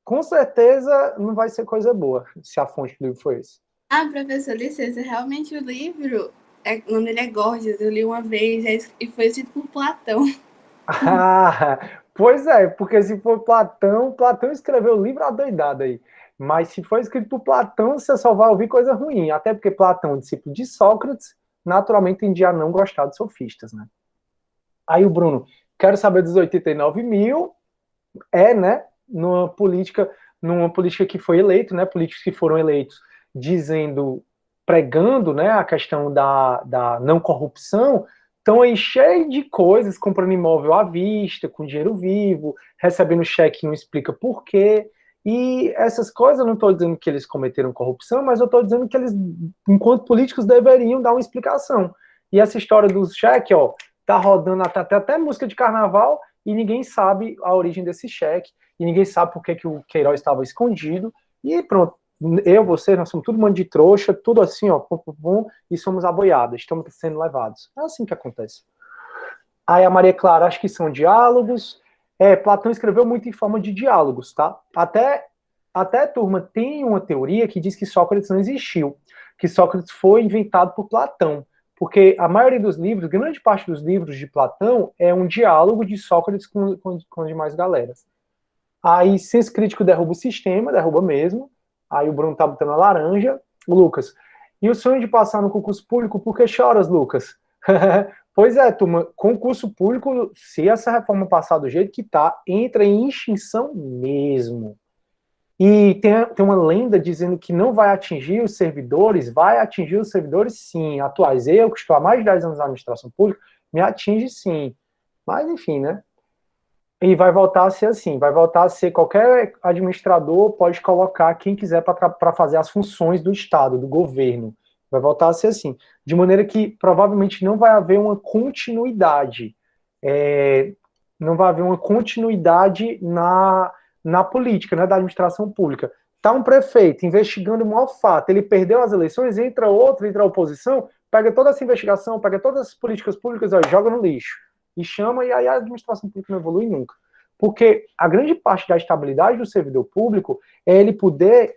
com certeza não vai ser coisa boa, se a fonte do livro foi esse. Ah, professor, licença, realmente o livro, o nome dele é Gorgias, eu li uma vez e foi escrito por Platão. Pois é, porque se for Platão escreveu o livro adoidado aí. Mas se for escrito por Platão, você só vai ouvir coisa ruim. Até porque Platão, discípulo de Sócrates, naturalmente tendia a não gostar de sofistas, né? Aí o Bruno, quero saber dos 89 mil, né? Numa política que foi eleito, né? Políticos que foram eleitos pregando, né, a questão da não corrupção, estão aí cheio de coisas, comprando imóvel à vista, com dinheiro vivo, recebendo cheque que não explica por quê. E essas coisas, eu não estou dizendo que eles cometeram corrupção, mas eu estou dizendo que eles, enquanto políticos, deveriam dar uma explicação. E essa história dos cheques, tá rodando até música de carnaval, e ninguém sabe a origem desse cheque, e ninguém sabe por que o Queiroz estava escondido, e pronto. Você, nós somos tudo mano de trouxa, tudo assim, e somos aboiados, estamos sendo levados. É assim que acontece. Aí a Maria Clara, acho que são diálogos. Platão escreveu muito em forma de diálogos, tá? Até turma, tem uma teoria que diz que Sócrates não existiu, que Sócrates foi inventado por Platão, porque a maioria dos livros, grande parte dos livros de Platão, é um diálogo de Sócrates com as demais galeras. Aí, senso crítico derruba o sistema, derruba mesmo. Aí o Bruno tá botando a laranja. O Lucas, e o sonho de passar no concurso público, por que choras, Lucas? Pois é, turma, concurso público, se essa reforma passar do jeito que tá, entra em extinção mesmo. E tem uma lenda dizendo que não vai atingir os servidores sim, atuais. Eu, que estou há mais de 10 anos na administração pública, me atinge sim. Mas enfim, né? E vai voltar a ser assim, vai voltar a ser qualquer administrador pode colocar quem quiser para fazer as funções do Estado, do governo. Vai voltar a ser assim. De maneira que provavelmente não vai haver uma continuidade. Não vai haver uma continuidade na política, né, da administração pública. Está um prefeito investigando um mau fato, ele perdeu as eleições, entra outro, entra a oposição, pega toda essa investigação, pega todas as políticas públicas e joga no lixo. E chama, e aí a administração pública não evolui nunca. Porque a grande parte da estabilidade do servidor público é ele poder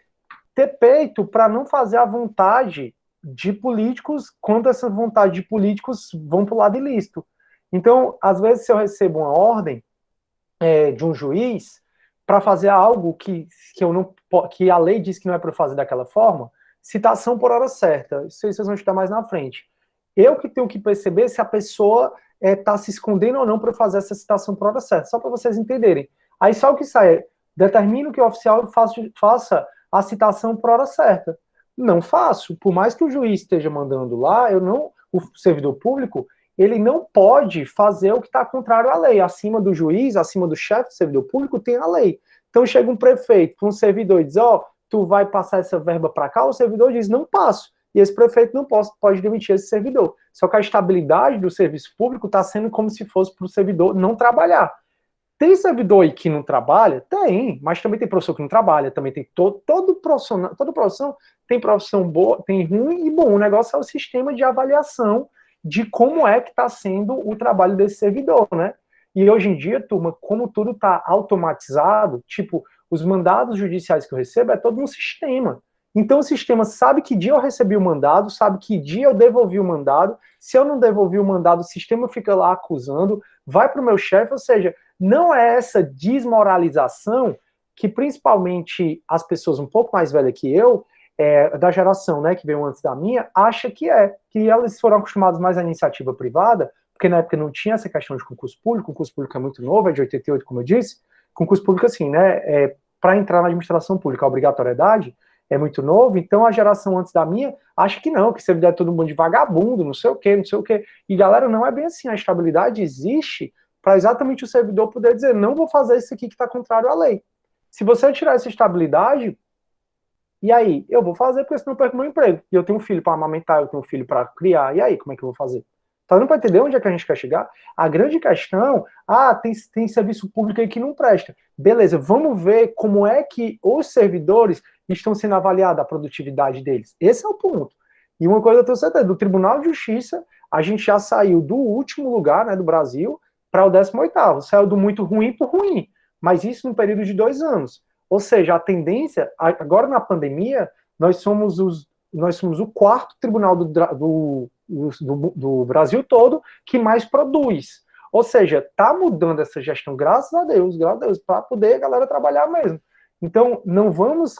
ter peito para não fazer a vontade de políticos quando essa vontade de políticos vão para o lado ilícito. Então, às vezes, se eu recebo uma ordem de um juiz para fazer algo que a lei diz que não é para fazer daquela forma, citação por hora certa. Isso aí vocês vão estudar mais na frente. Eu que tenho que perceber se a pessoa está se escondendo ou não para fazer essa citação por hora certa, só para vocês entenderem. Aí só o que sai, determino que o oficial faça a citação por hora certa. Não faço, por mais que o juiz esteja mandando lá, o servidor público, ele não pode fazer o que está contrário à lei. Acima do juiz, acima do chefe do servidor público, tem a lei. Então chega um prefeito para um servidor e diz, tu vai passar essa verba para cá, o servidor diz, não passo. E esse prefeito não pode demitir esse servidor. Só que a estabilidade do serviço público está sendo como se fosse para o servidor não trabalhar. Tem servidor aí que não trabalha? Tem, mas também tem professor que não trabalha, também tem toda profissão tem profissão boa, tem ruim e bom. O negócio é o sistema de avaliação de como é que está sendo o trabalho desse servidor, né? E hoje em dia, turma, como tudo está automatizado, tipo, os mandados judiciais que eu recebo é todo um sistema. Então o sistema sabe que dia eu recebi o mandado, sabe que dia eu devolvi o mandado, se eu não devolvi o mandado, o sistema fica lá acusando, vai para o meu chefe, ou seja, não é essa desmoralização que principalmente as pessoas um pouco mais velhas que eu, da geração, né, que veio antes da minha, acha que elas foram acostumadas mais à iniciativa privada, porque na época não tinha essa questão de concurso público é muito novo, é de 88, como eu disse, concurso público assim, né, para entrar na administração pública, a obrigatoriedade é muito novo, então a geração antes da minha acha que não, que servidor é todo mundo de vagabundo, não sei o quê, e galera, não é bem assim, a estabilidade existe para exatamente o servidor poder dizer, não vou fazer isso aqui que está contrário à lei. Se você tirar essa estabilidade, e aí? Eu vou fazer porque senão eu perco meu emprego. E eu tenho um filho para amamentar, eu tenho um filho para criar, e aí? Como é que eu vou fazer? Tá dando para entender onde é que a gente quer chegar? A grande questão, tem serviço público aí que não presta. Beleza, vamos ver como é que os servidores estão sendo avaliados, a produtividade deles. Esse é o ponto. E uma coisa eu tenho certeza, do Tribunal de Justiça, a gente já saiu do último lugar, né, do Brasil, para o 18º. Saiu do muito ruim para o ruim. Mas isso num período de 2 anos. Ou seja, a tendência, agora na pandemia, nós somos o quarto tribunal do Brasil todo que mais produz. Ou seja, está mudando essa gestão, graças a Deus, para poder a galera trabalhar mesmo. Então, não vamos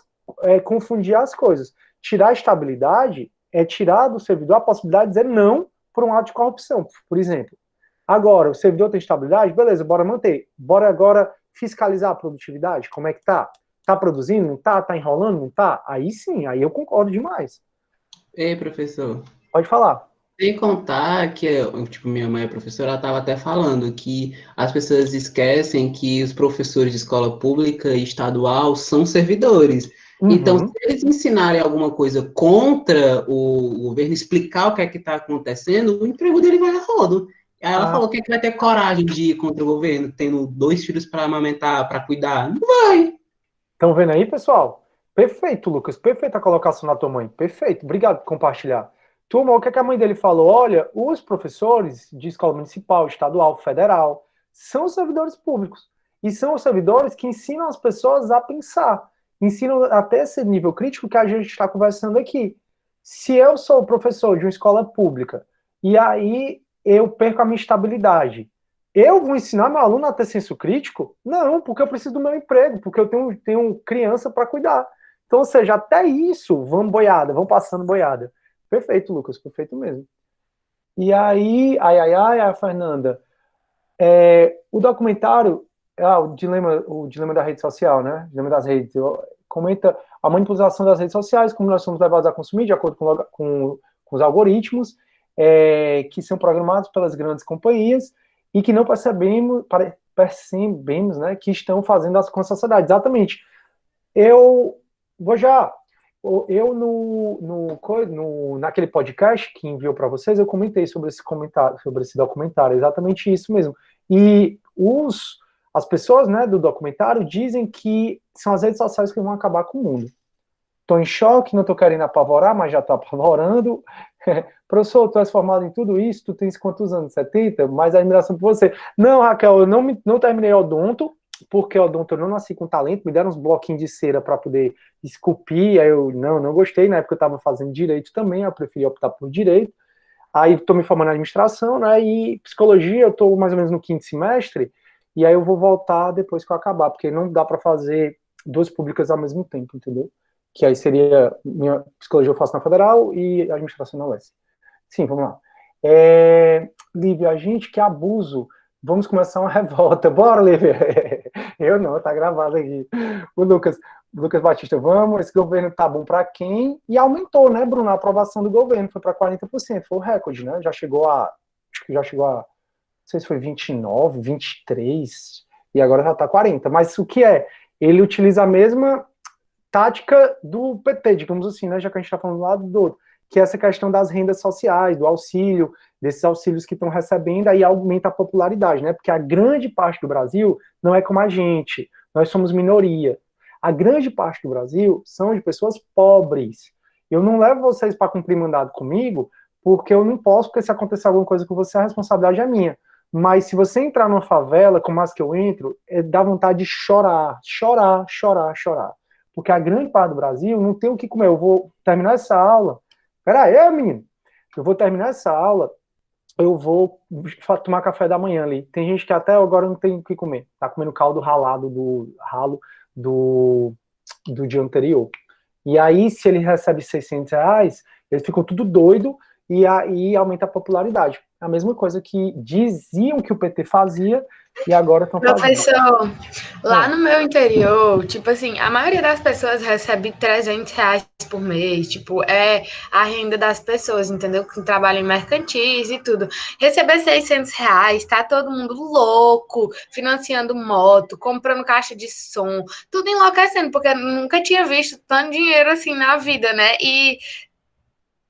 confundir as coisas. Tirar a estabilidade é tirar do servidor a possibilidade de dizer não por um ato de corrupção, por exemplo. Agora, o servidor tem estabilidade? Beleza, bora manter. Bora agora fiscalizar a produtividade? Como é que tá? Tá produzindo? Não tá? Tá enrolando? Não tá? Aí sim, aí eu concordo demais. Ei, professor. Pode falar. Sem contar que, tipo, minha mãe é professora, ela estava até falando que as pessoas esquecem que os professores de escola pública e estadual são servidores. Então, se eles ensinarem alguma coisa contra o governo, explicar o que é que está acontecendo, o emprego dele vai a rodo. Aí ela falou que vai ter coragem de ir contra o governo, tendo 2 filhos para amamentar, para cuidar. Não vai. Estão vendo aí, pessoal? Perfeito, Lucas. Perfeita a colocação da tua mãe. Perfeito. Obrigado por compartilhar. Turma, o que a mãe dele falou? Olha, os professores de escola municipal, estadual, federal, são servidores públicos. E são os servidores que ensinam as pessoas a pensar. Ensinam até esse nível crítico que a gente está conversando aqui. Se eu sou professor de uma escola pública, e aí eu perco a minha estabilidade, eu vou ensinar meu aluno a ter senso crítico? Não, porque eu preciso do meu emprego, porque eu tenho criança para cuidar. Então, ou seja, até isso, vamos vamos passando boiada. Perfeito, Lucas, perfeito mesmo. E aí, a Fernanda, o documentário, o dilema da rede social, né? O dilema das redes, comenta a manipulação das redes sociais, como nós somos levados a consumir, de acordo com os algoritmos, que são programados pelas grandes companhias, e que não percebemos, né, que estão fazendo com a sociedade. Exatamente. Naquele podcast que enviou para vocês, eu comentei sobre esse documentário, exatamente isso mesmo. E as pessoas, né, do documentário dizem que são as redes sociais que vão acabar com o mundo. Estou em choque, não estou querendo apavorar, mas já estou apavorando. Professor, tu és formado em tudo isso, tu tens quantos anos? 70? Mais admiração por você. Não, Raquel, eu não terminei odonto, porque odonto eu não nasci com talento, me deram uns bloquinhos de cera para poder esculpir, aí eu não gostei, na época eu estava fazendo direito também, eu preferi optar por direito. Aí estou me formando em administração, né, e psicologia, eu estou mais ou menos no 5º semestre, e aí eu vou voltar depois que eu acabar, porque não dá para fazer 2 públicas ao mesmo tempo, entendeu? Que aí seria, minha psicologia eu faço na Federal e administração na UES. Sim, vamos lá. Lívia, a gente que abuso, vamos começar uma revolta. Bora, Lívia. Eu não, tá gravado aqui. O Lucas Batista, vamos, esse governo tá bom para quem? E aumentou, né, Bruno, a aprovação do governo, foi para 40%, foi o recorde, né, já chegou a acho que já chegou a, não sei se foi 29, 23, e agora já está 40. Mas o que é? Ele utiliza a mesma tática do PT, digamos assim, né, já que a gente está falando do lado do outro, que é essa questão das rendas sociais, do auxílio, desses auxílios que estão recebendo, aí aumenta a popularidade, né, porque a grande parte do Brasil não é como a gente, nós somos minoria. A grande parte do Brasil são de pessoas pobres. Eu não levo vocês para cumprir mandado comigo, porque eu não posso, porque se acontecer alguma coisa com você, a responsabilidade é minha. Mas se você entrar numa favela, como as que eu entro, dá vontade de chorar, chorar, chorar, chorar. Porque a grande parte do Brasil não tem o que comer. Eu vou terminar essa aula. Peraí, menino. Eu vou terminar essa aula, eu vou tomar café da manhã ali. Tem gente que até agora não tem o que comer. Tá comendo caldo ralado do dia anterior. E aí, se ele recebe R$600, eles ficam tudo doido e aí aumenta a popularidade. A mesma coisa que diziam que o PT fazia e agora estão fazendo. Professor, lá no meu interior, tipo assim, a maioria das pessoas recebe R$300 por mês, tipo, é a renda das pessoas, entendeu? Que trabalham em mercantis e tudo. Receber R$600, tá todo mundo louco, financiando moto, comprando caixa de som, tudo enlouquecendo, porque nunca tinha visto tanto dinheiro assim na vida, né? E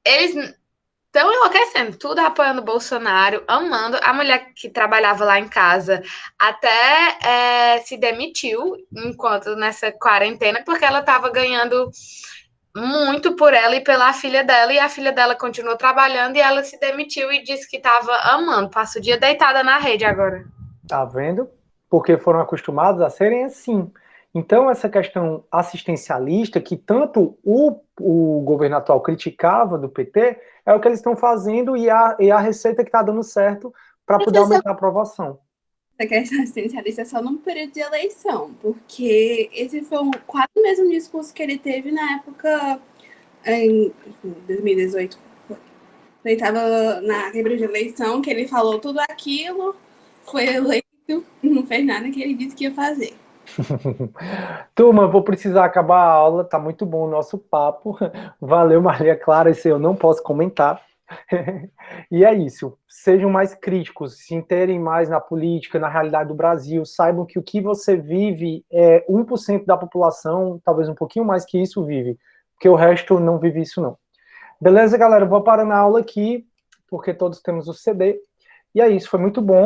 eles estão enlouquecendo, tudo apoiando o Bolsonaro, amando. A mulher que trabalhava lá em casa até se demitiu enquanto nessa quarentena, porque ela estava ganhando muito por ela e pela filha dela, e a filha dela continuou trabalhando e ela se demitiu e disse que estava amando. Passa o dia deitada na rede agora. Tá vendo? Porque foram acostumados a serem assim. Então, essa questão assistencialista, que tanto o governo atual criticava do PT, é o que eles estão fazendo e a receita que está dando certo para poder aumentar a aprovação. Essa questão assistencialista é só num período de eleição, porque esse foi quase o mesmo discurso que ele teve na época, em 2018. Ele estava na período de eleição, que ele falou tudo aquilo, foi eleito, não fez nada que ele disse que ia fazer. Turma, vou precisar acabar a aula, tá muito bom o nosso papo. Valeu, Maria Clara, isso eu não posso comentar. E é isso, sejam mais críticos, se interem mais na política, na realidade do Brasil, saibam que o que você vive é 1% da população, talvez um pouquinho mais que isso vive, porque o resto não vive isso não. Beleza, galera? Vou parar na aula aqui, porque todos temos o CD, e é isso, foi muito bom.